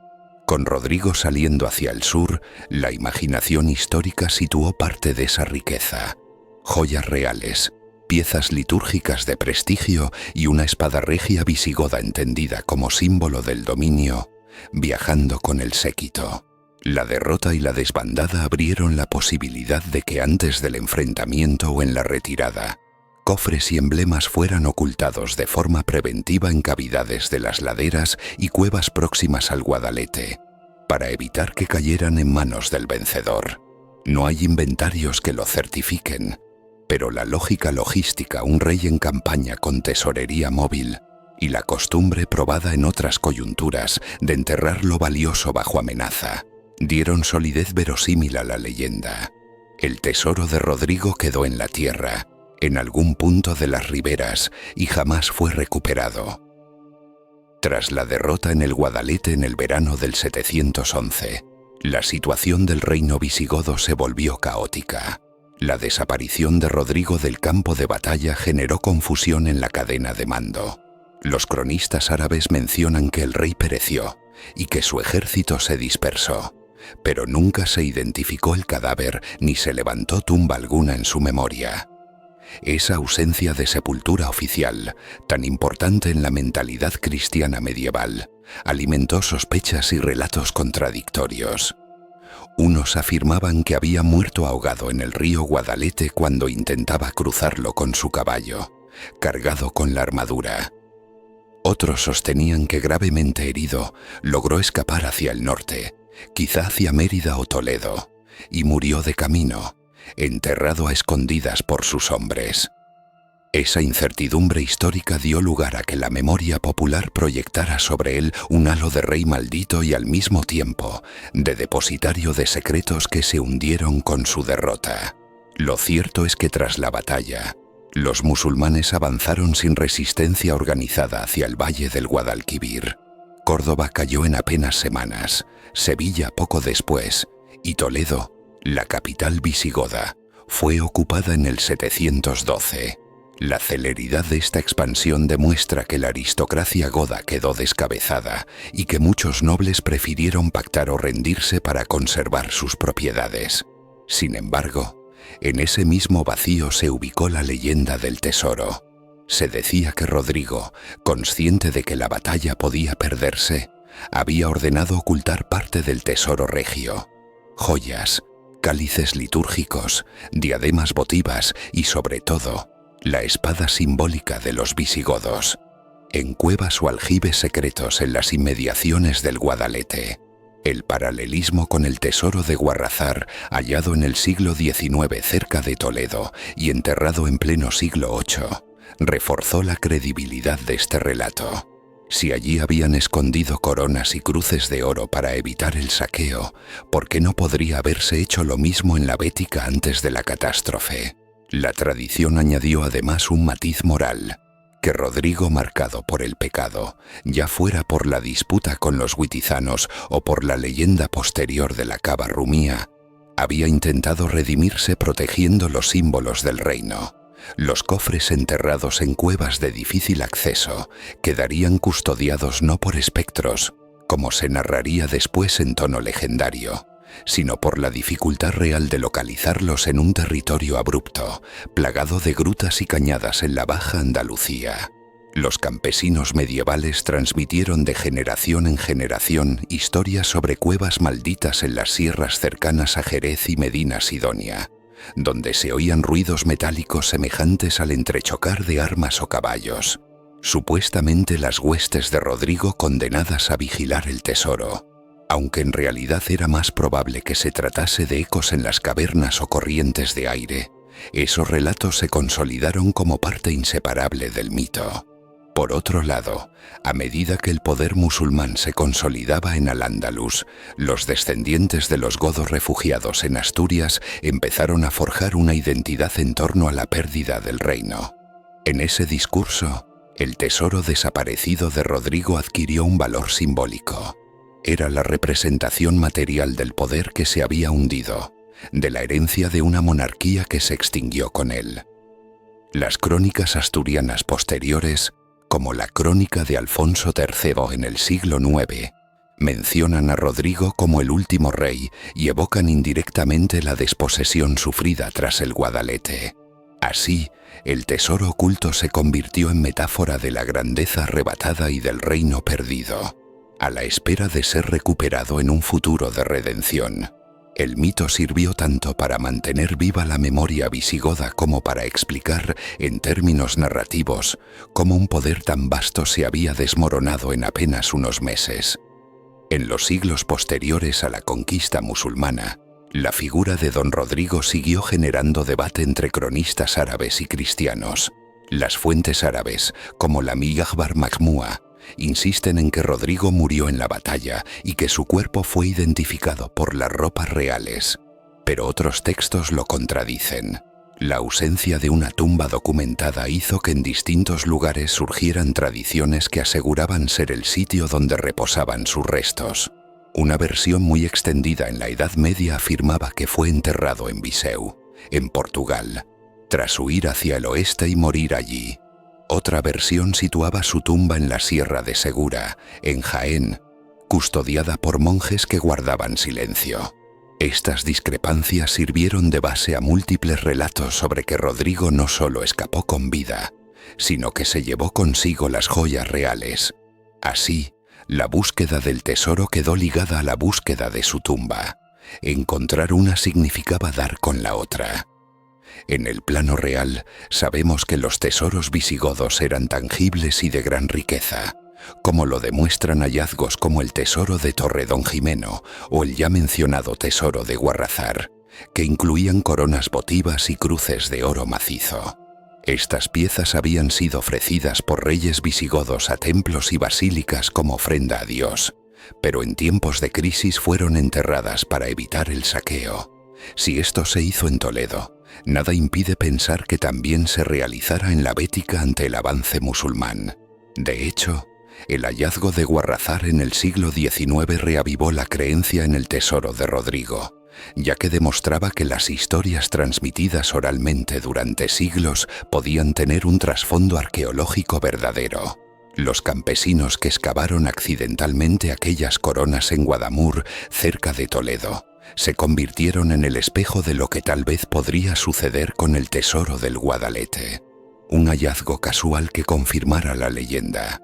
Con Rodrigo saliendo hacia el sur, la imaginación histórica situó parte de esa riqueza. Joyas reales, piezas litúrgicas de prestigio y una espada regia visigoda entendida como símbolo del dominio, viajando con el séquito. La derrota y la desbandada abrieron la posibilidad de que antes del enfrentamiento o en la retirada, cofres y emblemas fueran ocultados de forma preventiva en cavidades de las laderas y cuevas próximas al Guadalete, para evitar que cayeran en manos del vencedor. No hay inventarios que lo certifiquen, pero la lógica logística, un rey en campaña con tesorería móvil, y la costumbre probada en otras coyunturas de enterrar lo valioso bajo amenaza, dieron solidez verosímil a la leyenda. El tesoro de Rodrigo quedó en la tierra, en algún punto de las riberas, y jamás fue recuperado. Tras la derrota en el Guadalete en el verano del 711, la situación del reino visigodo se volvió caótica. La desaparición de Rodrigo del campo de batalla generó confusión en la cadena de mando. Los cronistas árabes mencionan que el rey pereció y que su ejército se dispersó, pero nunca se identificó el cadáver ni se levantó tumba alguna en su memoria. Esa ausencia de sepultura oficial, tan importante en la mentalidad cristiana medieval, alimentó sospechas y relatos contradictorios. Unos afirmaban que había muerto ahogado en el río Guadalete cuando intentaba cruzarlo con su caballo, cargado con la armadura. Otros sostenían que gravemente herido, logró escapar hacia el norte, quizá hacia Mérida o Toledo, y murió de camino, enterrado a escondidas por sus hombres. Esa incertidumbre histórica dio lugar a que la memoria popular proyectara sobre él un halo de rey maldito y al mismo tiempo de depositario de secretos que se hundieron con su derrota. Lo cierto es que tras la batalla, los musulmanes avanzaron sin resistencia organizada hacia el valle del Guadalquivir. Córdoba cayó en apenas semanas, Sevilla poco después, y Toledo, la capital visigoda, fue ocupada en el 712. La celeridad de esta expansión demuestra que la aristocracia goda quedó descabezada y que muchos nobles prefirieron pactar o rendirse para conservar sus propiedades. Sin embargo, en ese mismo vacío se ubicó la leyenda del tesoro. Se decía que Rodrigo, consciente de que la batalla podía perderse, había ordenado ocultar parte del tesoro regio, joyas, cálices litúrgicos, diademas votivas y, sobre todo, la espada simbólica de los visigodos, en cuevas o aljibes secretos en las inmediaciones del Guadalete. El paralelismo con el tesoro de Guarrazar, hallado en el siglo XIX cerca de Toledo y enterrado en pleno siglo VIII, reforzó la credibilidad de este relato. Si allí habían escondido coronas y cruces de oro para evitar el saqueo, ¿por qué no podría haberse hecho lo mismo en la Bética antes de la catástrofe? La tradición añadió además un matiz moral: que Rodrigo, marcado por el pecado, ya fuera por la disputa con los witizanos o por la leyenda posterior de la cava rumía, había intentado redimirse protegiendo los símbolos del reino. Los cofres enterrados en cuevas de difícil acceso quedarían custodiados no por espectros, como se narraría después en tono legendario, sino por la dificultad real de localizarlos en un territorio abrupto, plagado de grutas y cañadas en la Baja Andalucía. Los campesinos medievales transmitieron de generación en generación historias sobre cuevas malditas en las sierras cercanas a Jerez y Medina Sidonia, donde se oían ruidos metálicos semejantes al entrechocar de armas o caballos, supuestamente las huestes de Rodrigo condenadas a vigilar el tesoro, aunque en realidad era más probable que se tratase de ecos en las cavernas o corrientes de aire. Esos relatos se consolidaron como parte inseparable del mito. Por otro lado, a medida que el poder musulmán se consolidaba en Al-Ándalus, los descendientes de los godos refugiados en Asturias empezaron a forjar una identidad en torno a la pérdida del reino. En ese discurso, el tesoro desaparecido de Rodrigo adquirió un valor simbólico. Era la representación material del poder que se había hundido, de la herencia de una monarquía que se extinguió con él. Las crónicas asturianas posteriores, como la crónica de Alfonso III en el siglo IX, mencionan a Rodrigo como el último rey y evocan indirectamente la desposesión sufrida tras el Guadalete. Así, el tesoro oculto se convirtió en metáfora de la grandeza arrebatada y del reino perdido, a la espera de ser recuperado en un futuro de redención. El mito sirvió tanto para mantener viva la memoria visigoda como para explicar, en términos narrativos, cómo un poder tan vasto se había desmoronado en apenas unos meses. En los siglos posteriores a la conquista musulmana, la figura de don Rodrigo siguió generando debate entre cronistas árabes y cristianos. Las fuentes árabes, como la Mighbar Majmua, insisten en que Rodrigo murió en la batalla y que su cuerpo fue identificado por las ropas reales, pero otros textos lo contradicen. La ausencia de una tumba documentada hizo que en distintos lugares surgieran tradiciones que aseguraban ser el sitio donde reposaban sus restos. Una versión muy extendida en la Edad Media afirmaba que fue enterrado en Viseu, en Portugal, tras huir hacia el oeste y morir allí. Otra versión situaba su tumba en la Sierra de Segura, en Jaén, custodiada por monjes que guardaban silencio. Estas discrepancias sirvieron de base a múltiples relatos sobre que Rodrigo no solo escapó con vida, sino que se llevó consigo las joyas reales. Así, la búsqueda del tesoro quedó ligada a la búsqueda de su tumba. Encontrar una significaba dar con la otra. En el plano real, sabemos que los tesoros visigodos eran tangibles y de gran riqueza, como lo demuestran hallazgos como el tesoro de Torre Don Jimeno o el ya mencionado tesoro de Guarrazar, que incluían coronas votivas y cruces de oro macizo. Estas piezas habían sido ofrecidas por reyes visigodos a templos y basílicas como ofrenda a Dios, pero en tiempos de crisis fueron enterradas para evitar el saqueo. Si esto se hizo en Toledo, nada impide pensar que también se realizara en la Bética ante el avance musulmán. De hecho, el hallazgo de Guarrazar en el siglo XIX reavivó la creencia en el tesoro de Rodrigo, ya que demostraba que las historias transmitidas oralmente durante siglos podían tener un trasfondo arqueológico verdadero. Los campesinos que excavaron accidentalmente aquellas coronas en Guadamur, cerca de Toledo, se convirtieron en el espejo de lo que tal vez podría suceder con el tesoro del Guadalete, un hallazgo casual que confirmara la leyenda.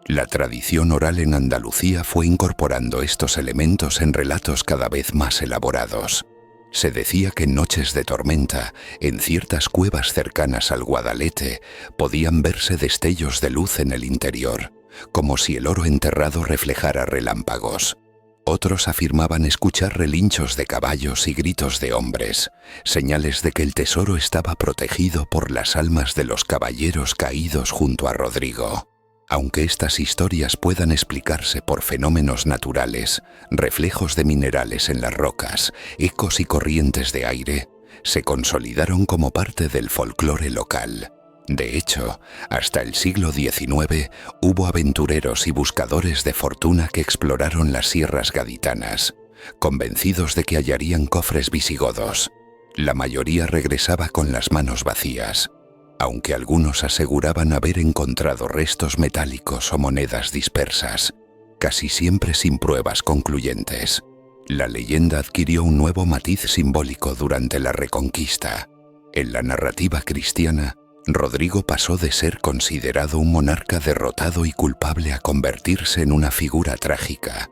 La tradición oral en Andalucía fue incorporando estos elementos en relatos cada vez más elaborados. Se decía que en noches de tormenta, en ciertas cuevas cercanas al Guadalete, podían verse destellos de luz en el interior, como si el oro enterrado reflejara relámpagos. Otros afirmaban escuchar relinchos de caballos y gritos de hombres, señales de que el tesoro estaba protegido por las almas de los caballeros caídos junto a Rodrigo. Aunque estas historias puedan explicarse por fenómenos naturales, reflejos de minerales en las rocas, ecos y corrientes de aire, se consolidaron como parte del folclore local. De hecho, hasta el siglo XIX hubo aventureros y buscadores de fortuna que exploraron las sierras gaditanas, convencidos de que hallarían cofres visigodos. La mayoría regresaba con las manos vacías, aunque algunos aseguraban haber encontrado restos metálicos o monedas dispersas, casi siempre sin pruebas concluyentes. La leyenda adquirió un nuevo matiz simbólico durante la Reconquista. En la narrativa cristiana, Rodrigo pasó de ser considerado un monarca derrotado y culpable a convertirse en una figura trágica,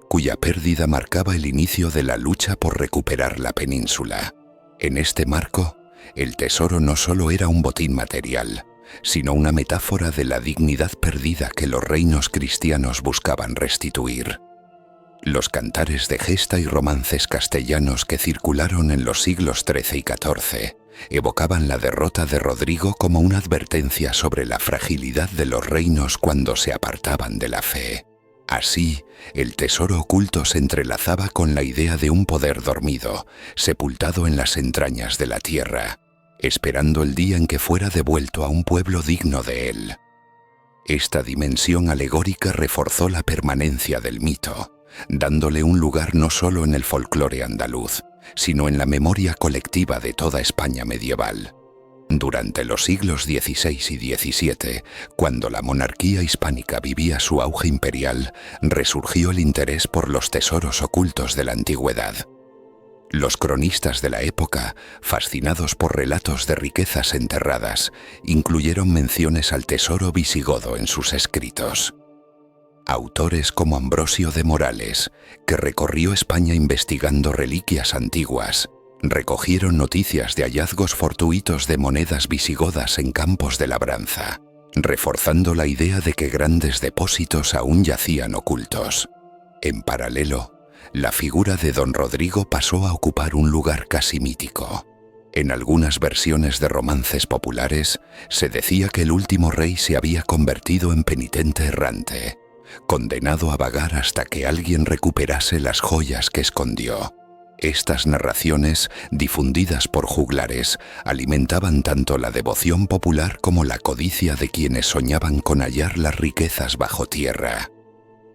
cuya pérdida marcaba el inicio de la lucha por recuperar la península. En este marco, el tesoro no solo era un botín material, sino una metáfora de la dignidad perdida que los reinos cristianos buscaban restituir. Los cantares de gesta y romances castellanos que circularon en los siglos XIII y XIV evocaban la derrota de Rodrigo como una advertencia sobre la fragilidad de los reinos cuando se apartaban de la fe. Así, el tesoro oculto se entrelazaba con la idea de un poder dormido, sepultado en las entrañas de la tierra, esperando el día en que fuera devuelto a un pueblo digno de él. Esta dimensión alegórica reforzó la permanencia del mito, dándole un lugar no solo en el folclore andaluz, sino en la memoria colectiva de toda España medieval. Durante los siglos XVI y XVII, cuando la monarquía hispánica vivía su auge imperial, resurgió el interés por los tesoros ocultos de la antigüedad. Los cronistas de la época, fascinados por relatos de riquezas enterradas, incluyeron menciones al tesoro visigodo en sus escritos. Autores como Ambrosio de Morales, que recorrió España investigando reliquias antiguas, recogieron noticias de hallazgos fortuitos de monedas visigodas en campos de labranza, reforzando la idea de que grandes depósitos aún yacían ocultos. En paralelo, la figura de don Rodrigo pasó a ocupar un lugar casi mítico. En algunas versiones de romances populares, se decía que el último rey se había convertido en penitente errante, condenado a vagar hasta que alguien recuperase las joyas que escondió. Estas narraciones, difundidas por juglares, alimentaban tanto la devoción popular como la codicia de quienes soñaban con hallar las riquezas bajo tierra.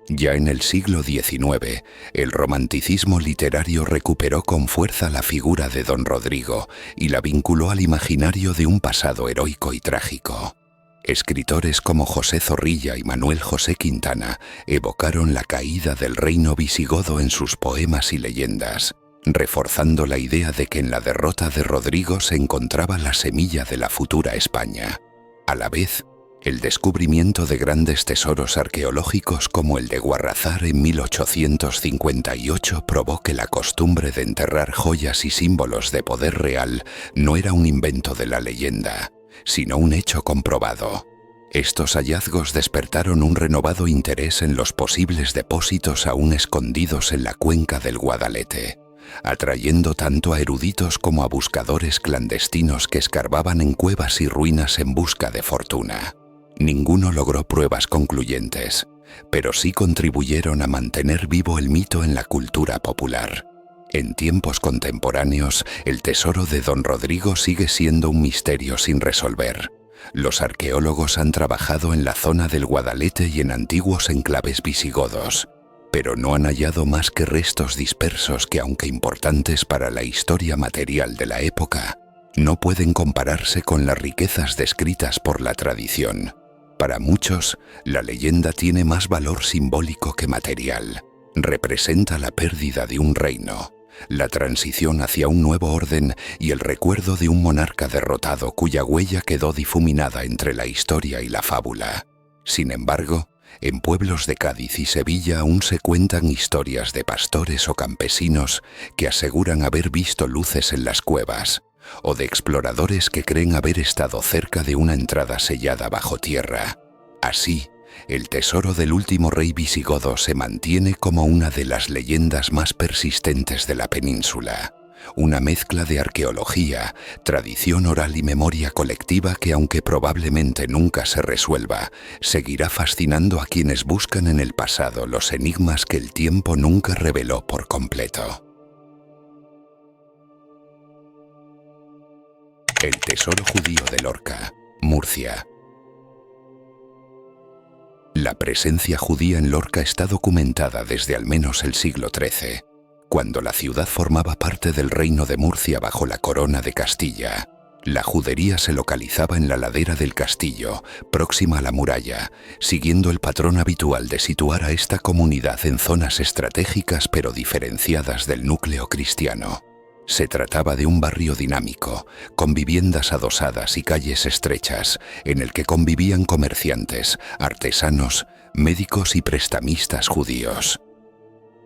Ya en el siglo XIX, el romanticismo literario recuperó con fuerza la figura de don Rodrigo y la vinculó al imaginario de un pasado heroico y trágico. Escritores como José Zorrilla y Manuel José Quintana evocaron la caída del reino visigodo en sus poemas y leyendas, reforzando la idea de que en la derrota de Rodrigo se encontraba la semilla de la futura España. A la vez, el descubrimiento de grandes tesoros arqueológicos como el de Guarrazar en 1858 probó que la costumbre de enterrar joyas y símbolos de poder real no era un invento de la leyenda, sino un hecho comprobado. Estos hallazgos despertaron un renovado interés en los posibles depósitos aún escondidos en la cuenca del Guadalete, atrayendo tanto a eruditos como a buscadores clandestinos que escarbaban en cuevas y ruinas en busca de fortuna. Ninguno logró pruebas concluyentes, pero sí contribuyeron a mantener vivo el mito en la cultura popular. En tiempos contemporáneos, el tesoro de don Rodrigo sigue siendo un misterio sin resolver. Los arqueólogos han trabajado en la zona del Guadalete y en antiguos enclaves visigodos, pero no han hallado más que restos dispersos que, aunque importantes para la historia material de la época, no pueden compararse con las riquezas descritas por la tradición. Para muchos, la leyenda tiene más valor simbólico que material. Representa la pérdida de un reino, la transición hacia un nuevo orden y el recuerdo de un monarca derrotado cuya huella quedó difuminada entre la historia y la fábula. Sin embargo, en pueblos de Cádiz y Sevilla aún se cuentan historias de pastores o campesinos que aseguran haber visto luces en las cuevas, o de exploradores que creen haber estado cerca de una entrada sellada bajo tierra. Así, El tesoro del último rey visigodo se mantiene como una de las leyendas más persistentes de la península. Una mezcla de arqueología, tradición oral y memoria colectiva que, aunque probablemente nunca se resuelva, seguirá fascinando a quienes buscan en el pasado los enigmas que el tiempo nunca reveló por completo. El tesoro judío de Lorca, Murcia. La presencia judía en Lorca está documentada desde al menos el siglo XIII, cuando la ciudad formaba parte del reino de Murcia bajo la corona de Castilla. La judería se localizaba en la ladera del castillo, próxima a la muralla, siguiendo el patrón habitual de situar a esta comunidad en zonas estratégicas pero diferenciadas del núcleo cristiano. Se trataba de un barrio dinámico, con viviendas adosadas y calles estrechas, en el que convivían comerciantes, artesanos, médicos y prestamistas judíos.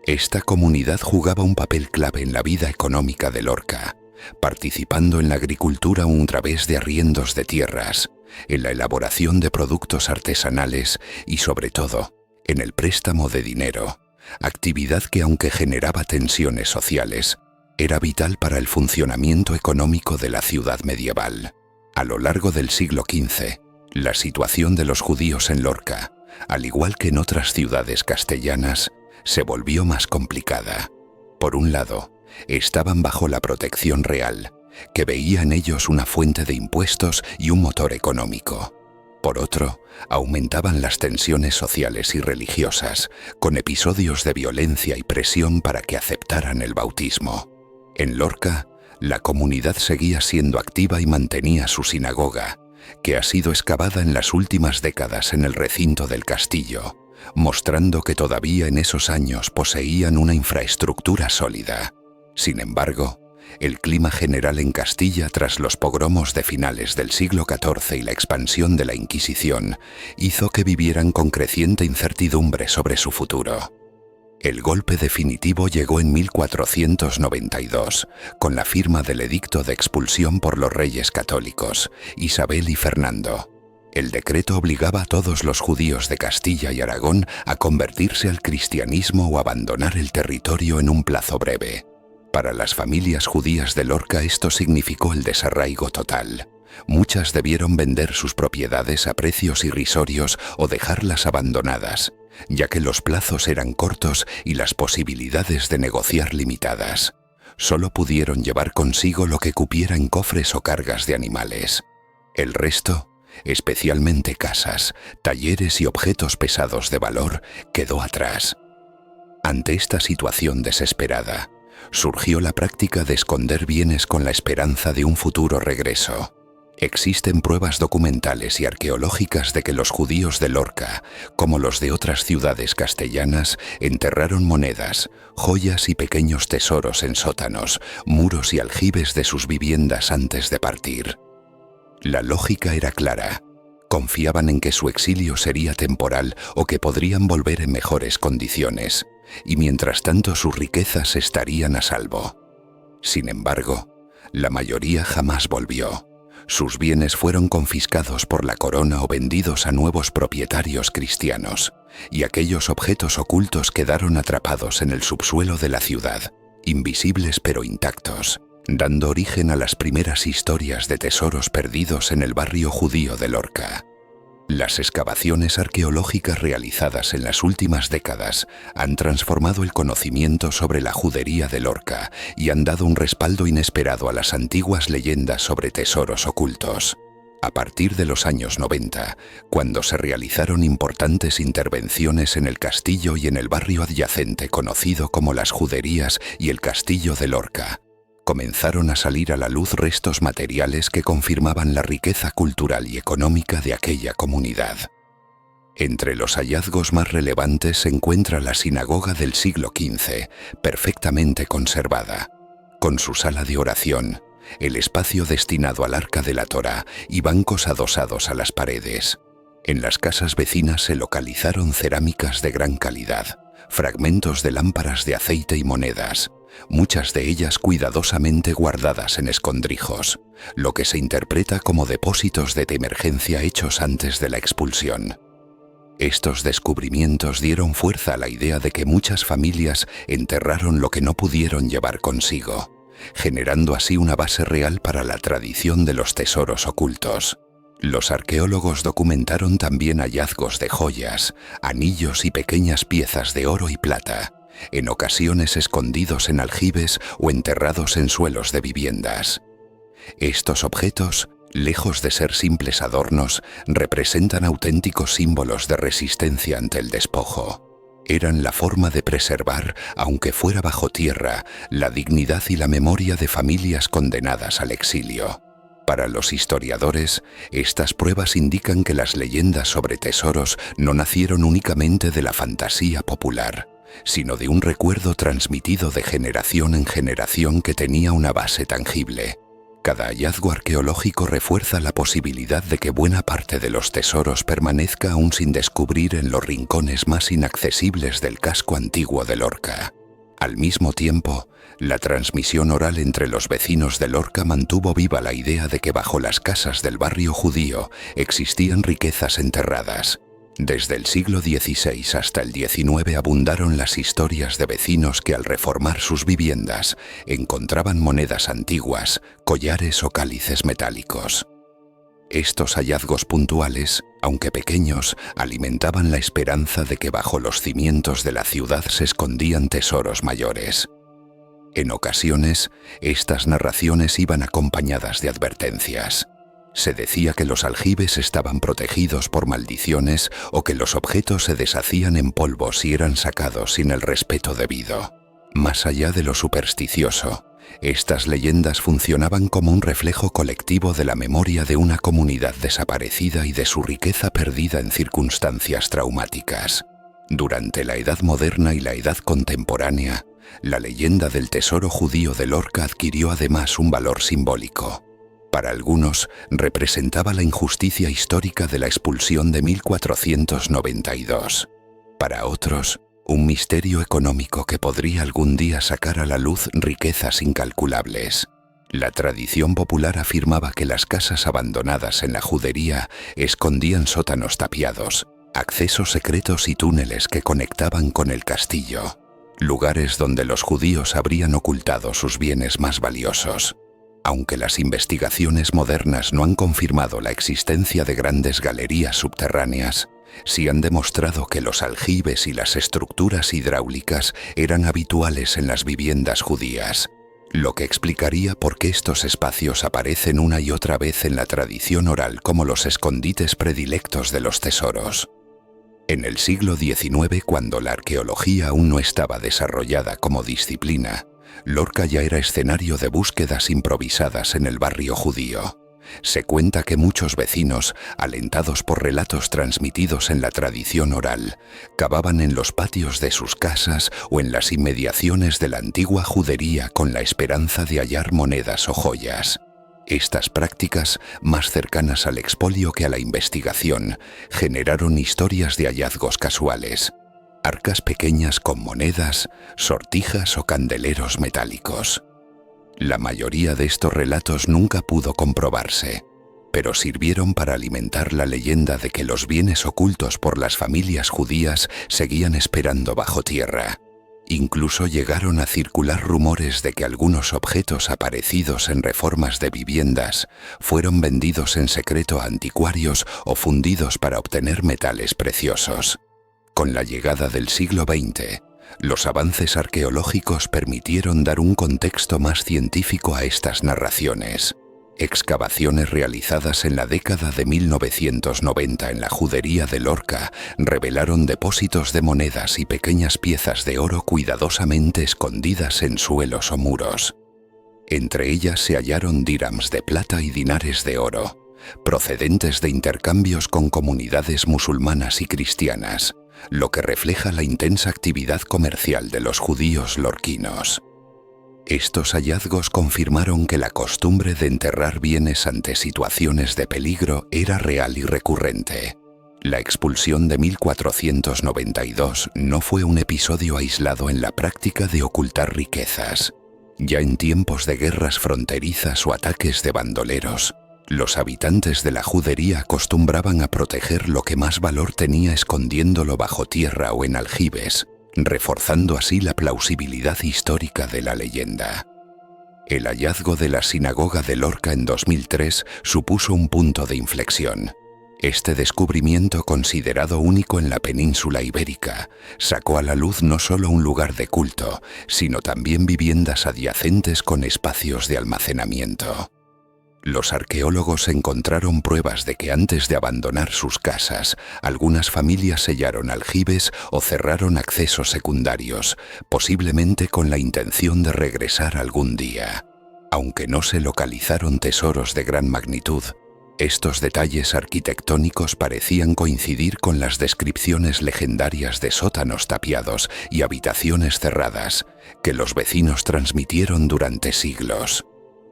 Esta comunidad jugaba un papel clave en la vida económica de Lorca, participando en la agricultura a través de arriendos de tierras, en la elaboración de productos artesanales y, sobre todo, en el préstamo de dinero, actividad que, aunque generaba tensiones sociales, era vital para el funcionamiento económico de la ciudad medieval. A lo largo del siglo XV, la situación de los judíos en Lorca, al igual que en otras ciudades castellanas, se volvió más complicada. Por un lado, estaban bajo la protección real, que veía en ellos una fuente de impuestos y un motor económico. Por otro, aumentaban las tensiones sociales y religiosas, con episodios de violencia y presión para que aceptaran el bautismo. En Lorca, la comunidad seguía siendo activa y mantenía su sinagoga, que ha sido excavada en las últimas décadas en el recinto del castillo, mostrando que todavía en esos años poseían una infraestructura sólida. Sin embargo, el clima general en Castilla tras los pogromos de finales del siglo XIV y la expansión de la Inquisición hizo que vivieran con creciente incertidumbre sobre su futuro. El golpe definitivo llegó en 1492, con la firma del edicto de expulsión por los reyes católicos, Isabel y Fernando. El decreto obligaba a todos los judíos de Castilla y Aragón a convertirse al cristianismo o abandonar el territorio en un plazo breve. Para las familias judías de Lorca esto significó el desarraigo total. Muchas debieron vender sus propiedades a precios irrisorios o dejarlas abandonadas, ya que los plazos eran cortos y las posibilidades de negociar limitadas. Solo pudieron llevar consigo lo que cupiera en cofres o cargas de animales. El resto, especialmente casas, talleres y objetos pesados de valor, quedó atrás. Ante esta situación desesperada, surgió la práctica de esconder bienes con la esperanza de un futuro regreso. Existen pruebas documentales y arqueológicas de que los judíos de Lorca, como los de otras ciudades castellanas, enterraron monedas, joyas y pequeños tesoros en sótanos, muros y aljibes de sus viviendas antes de partir. La lógica era clara. Confiaban en que su exilio sería temporal o que podrían volver en mejores condiciones, y mientras tanto sus riquezas estarían a salvo. Sin embargo, la mayoría jamás volvió. Sus bienes fueron confiscados por la corona o vendidos a nuevos propietarios cristianos, y aquellos objetos ocultos quedaron atrapados en el subsuelo de la ciudad, invisibles pero intactos, dando origen a las primeras historias de tesoros perdidos en el barrio judío de Lorca. Las excavaciones arqueológicas realizadas en las últimas décadas han transformado el conocimiento sobre la judería de Lorca y han dado un respaldo inesperado a las antiguas leyendas sobre tesoros ocultos. A partir de los años 90, cuando se realizaron importantes intervenciones en el castillo y en el barrio adyacente conocido como las Juderías y el Castillo de Lorca, comenzaron a salir a la luz restos materiales que confirmaban la riqueza cultural y económica de aquella comunidad. Entre los hallazgos más relevantes se encuentra la sinagoga del siglo XV, perfectamente conservada, con su sala de oración, el espacio destinado al arca de la Torá y bancos adosados a las paredes. En las casas vecinas se localizaron cerámicas de gran calidad, fragmentos de lámparas de aceite y monedas, muchas de ellas cuidadosamente guardadas en escondrijos, lo que se interpreta como depósitos de emergencia hechos antes de la expulsión. Estos descubrimientos dieron fuerza a la idea de que muchas familias enterraron lo que no pudieron llevar consigo, generando así una base real para la tradición de los tesoros ocultos. Los arqueólogos documentaron también hallazgos de joyas, anillos y pequeñas piezas de oro y plata, en ocasiones escondidos en aljibes o enterrados en suelos de viviendas. Estos objetos, lejos de ser simples adornos, representan auténticos símbolos de resistencia ante el despojo. Eran la forma de preservar, aunque fuera bajo tierra, la dignidad y la memoria de familias condenadas al exilio. Para los historiadores, estas pruebas indican que las leyendas sobre tesoros no nacieron únicamente de la fantasía popular, sino de un recuerdo transmitido de generación en generación que tenía una base tangible. Cada hallazgo arqueológico refuerza la posibilidad de que buena parte de los tesoros permanezca aún sin descubrir en los rincones más inaccesibles del casco antiguo de Lorca. Al mismo tiempo, la transmisión oral entre los vecinos de Lorca mantuvo viva la idea de que bajo las casas del barrio judío existían riquezas enterradas. Desde el siglo XVI hasta el XIX abundaron las historias de vecinos que al reformar sus viviendas encontraban monedas antiguas, collares o cálices metálicos. Estos hallazgos puntuales, aunque pequeños, alimentaban la esperanza de que bajo los cimientos de la ciudad se escondían tesoros mayores. En ocasiones, estas narraciones iban acompañadas de advertencias. Se decía que los aljibes estaban protegidos por maldiciones o que los objetos se deshacían en polvo si eran sacados sin el respeto debido. Más allá de lo supersticioso, estas leyendas funcionaban como un reflejo colectivo de la memoria de una comunidad desaparecida y de su riqueza perdida en circunstancias traumáticas. Durante la Edad Moderna y la Edad Contemporánea, la leyenda del tesoro judío de Lorca adquirió además un valor simbólico. Para algunos, representaba la injusticia histórica de la expulsión de 1492. Para otros, un misterio económico que podría algún día sacar a la luz riquezas incalculables. La tradición popular afirmaba que las casas abandonadas en la judería escondían sótanos tapiados, accesos secretos y túneles que conectaban con el castillo, lugares donde los judíos habrían ocultado sus bienes más valiosos. Aunque las investigaciones modernas no han confirmado la existencia de grandes galerías subterráneas, sí han demostrado que los aljibes y las estructuras hidráulicas eran habituales en las viviendas judías, lo que explicaría por qué estos espacios aparecen una y otra vez en la tradición oral como los escondites predilectos de los tesoros. En el siglo XIX, cuando la arqueología aún no estaba desarrollada como disciplina, Lorca ya era escenario de búsquedas improvisadas en el barrio judío. Se cuenta que muchos vecinos, alentados por relatos transmitidos en la tradición oral, cavaban en los patios de sus casas o en las inmediaciones de la antigua judería con la esperanza de hallar monedas o joyas. Estas prácticas, más cercanas al expolio que a la investigación, generaron historias de hallazgos casuales. Arcas pequeñas con monedas, sortijas o candeleros metálicos. La mayoría de estos relatos nunca pudo comprobarse, pero sirvieron para alimentar la leyenda de que los bienes ocultos por las familias judías seguían esperando bajo tierra. Incluso llegaron a circular rumores de que algunos objetos aparecidos en reformas de viviendas fueron vendidos en secreto a anticuarios o fundidos para obtener metales preciosos. Con la llegada del siglo XX, los avances arqueológicos permitieron dar un contexto más científico a estas narraciones. Excavaciones realizadas en la década de 1990 en la judería de Lorca revelaron depósitos de monedas y pequeñas piezas de oro cuidadosamente escondidas en suelos o muros. Entre ellas se hallaron dirhams de plata y dinares de oro, procedentes de intercambios con comunidades musulmanas y cristianas, lo que refleja la intensa actividad comercial de los judíos lorquinos. Estos hallazgos confirmaron que la costumbre de enterrar bienes ante situaciones de peligro era real y recurrente. La expulsión de 1492 no fue un episodio aislado en la práctica de ocultar riquezas. Ya en tiempos de guerras fronterizas o ataques de bandoleros, Los habitantes de la judería acostumbraban a proteger lo que más valor tenía escondiéndolo bajo tierra o en aljibes, reforzando así la plausibilidad histórica de la leyenda. El hallazgo de la sinagoga de Lorca en 2003 supuso un punto de inflexión. Este descubrimiento, considerado único en la península ibérica, sacó a la luz no solo un lugar de culto, sino también viviendas adyacentes con espacios de almacenamiento. Los arqueólogos encontraron pruebas de que antes de abandonar sus casas, algunas familias sellaron aljibes o cerraron accesos secundarios, posiblemente con la intención de regresar algún día. Aunque no se localizaron tesoros de gran magnitud, estos detalles arquitectónicos parecían coincidir con las descripciones legendarias de sótanos tapiados y habitaciones cerradas que los vecinos transmitieron durante siglos.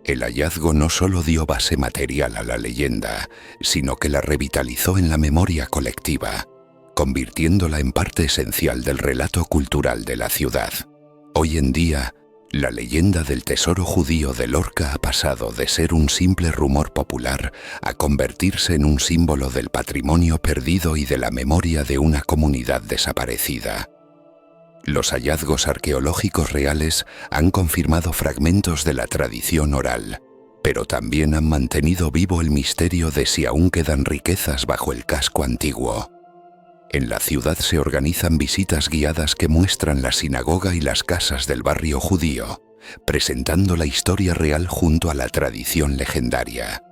El hallazgo no solo dio base material a la leyenda, sino que la revitalizó en la memoria colectiva, convirtiéndola en parte esencial del relato cultural de la ciudad. Hoy en día, la leyenda del tesoro judío de Lorca ha pasado de ser un simple rumor popular a convertirse en un símbolo del patrimonio perdido y de la memoria de una comunidad desaparecida. Los hallazgos arqueológicos reales han confirmado fragmentos de la tradición oral, pero también han mantenido vivo el misterio de si aún quedan riquezas bajo el casco antiguo. En la ciudad se organizan visitas guiadas que muestran la sinagoga y las casas del barrio judío, presentando la historia real junto a la tradición legendaria.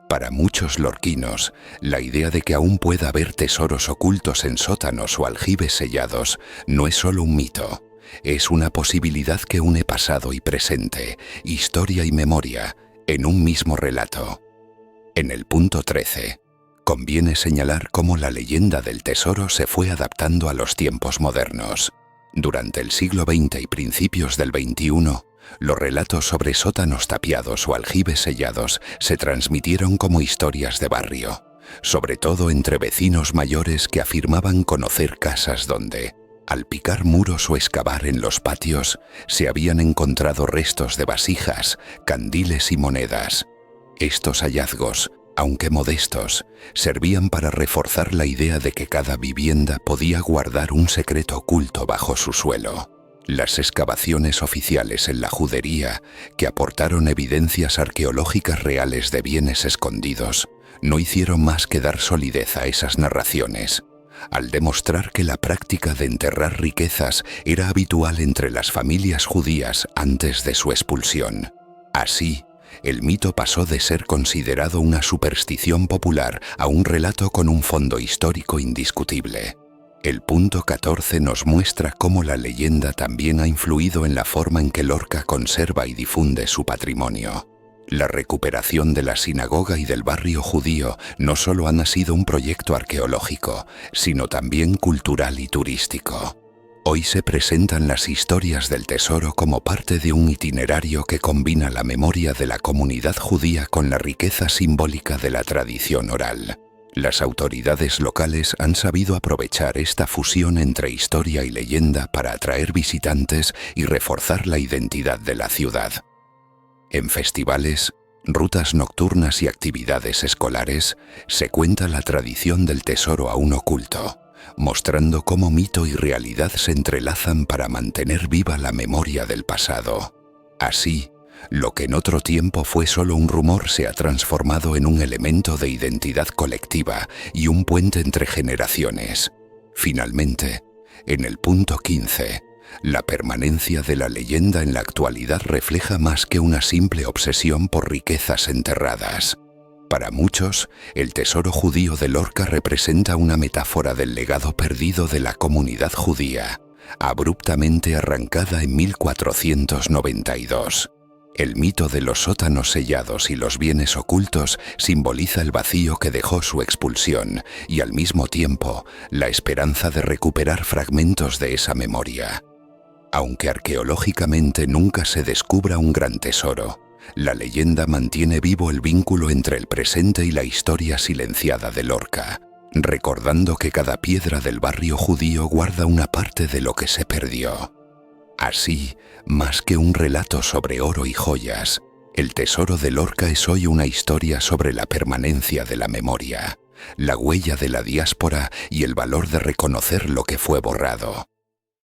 Para muchos lorquinos, la idea de que aún pueda haber tesoros ocultos en sótanos o aljibes sellados no es solo un mito, es una posibilidad que une pasado y presente, historia y memoria, en un mismo relato. En el punto 13, conviene señalar cómo la leyenda del tesoro se fue adaptando a los tiempos modernos. Durante el siglo XX y principios del XXI, los relatos sobre sótanos tapiados o aljibes sellados se transmitieron como historias de barrio, sobre todo entre vecinos mayores que afirmaban conocer casas donde, al picar muros o excavar en los patios, se habían encontrado restos de vasijas, candiles y monedas. Estos hallazgos, aunque modestos, servían para reforzar la idea de que cada vivienda podía guardar un secreto oculto bajo su suelo. Las excavaciones oficiales en la judería, que aportaron evidencias arqueológicas reales de bienes escondidos, no hicieron más que dar solidez a esas narraciones, al demostrar que la práctica de enterrar riquezas era habitual entre las familias judías antes de su expulsión. Así, el mito pasó de ser considerado una superstición popular a un relato con un fondo histórico indiscutible. El punto 14 nos muestra cómo la leyenda también ha influido en la forma en que Lorca conserva y difunde su patrimonio. La recuperación de la sinagoga y del barrio judío no solo ha sido un proyecto arqueológico, sino también cultural y turístico. Hoy se presentan las historias del tesoro como parte de un itinerario que combina la memoria de la comunidad judía con la riqueza simbólica de la tradición oral. Las autoridades locales han sabido aprovechar esta fusión entre historia y leyenda para atraer visitantes y reforzar la identidad de la ciudad. En festivales, rutas nocturnas y actividades escolares, se cuenta la tradición del tesoro aún oculto, mostrando cómo mito y realidad se entrelazan para mantener viva la memoria del pasado. Así, lo que en otro tiempo fue solo un rumor se ha transformado en un elemento de identidad colectiva y un puente entre generaciones. Finalmente, en el punto 15, la permanencia de la leyenda en la actualidad refleja más que una simple obsesión por riquezas enterradas. Para muchos, el tesoro judío de Lorca representa una metáfora del legado perdido de la comunidad judía, abruptamente arrancada en 1492. El mito de los sótanos sellados y los bienes ocultos simboliza el vacío que dejó su expulsión y al mismo tiempo la esperanza de recuperar fragmentos de esa memoria. Aunque arqueológicamente nunca se descubra un gran tesoro, la leyenda mantiene vivo el vínculo entre el presente y la historia silenciada de Lorca, recordando que cada piedra del barrio judío guarda una parte de lo que se perdió. Así, más que un relato sobre oro y joyas, El tesoro de Lorca es hoy una historia sobre la permanencia de la memoria, la huella de la diáspora y el valor de reconocer lo que fue borrado.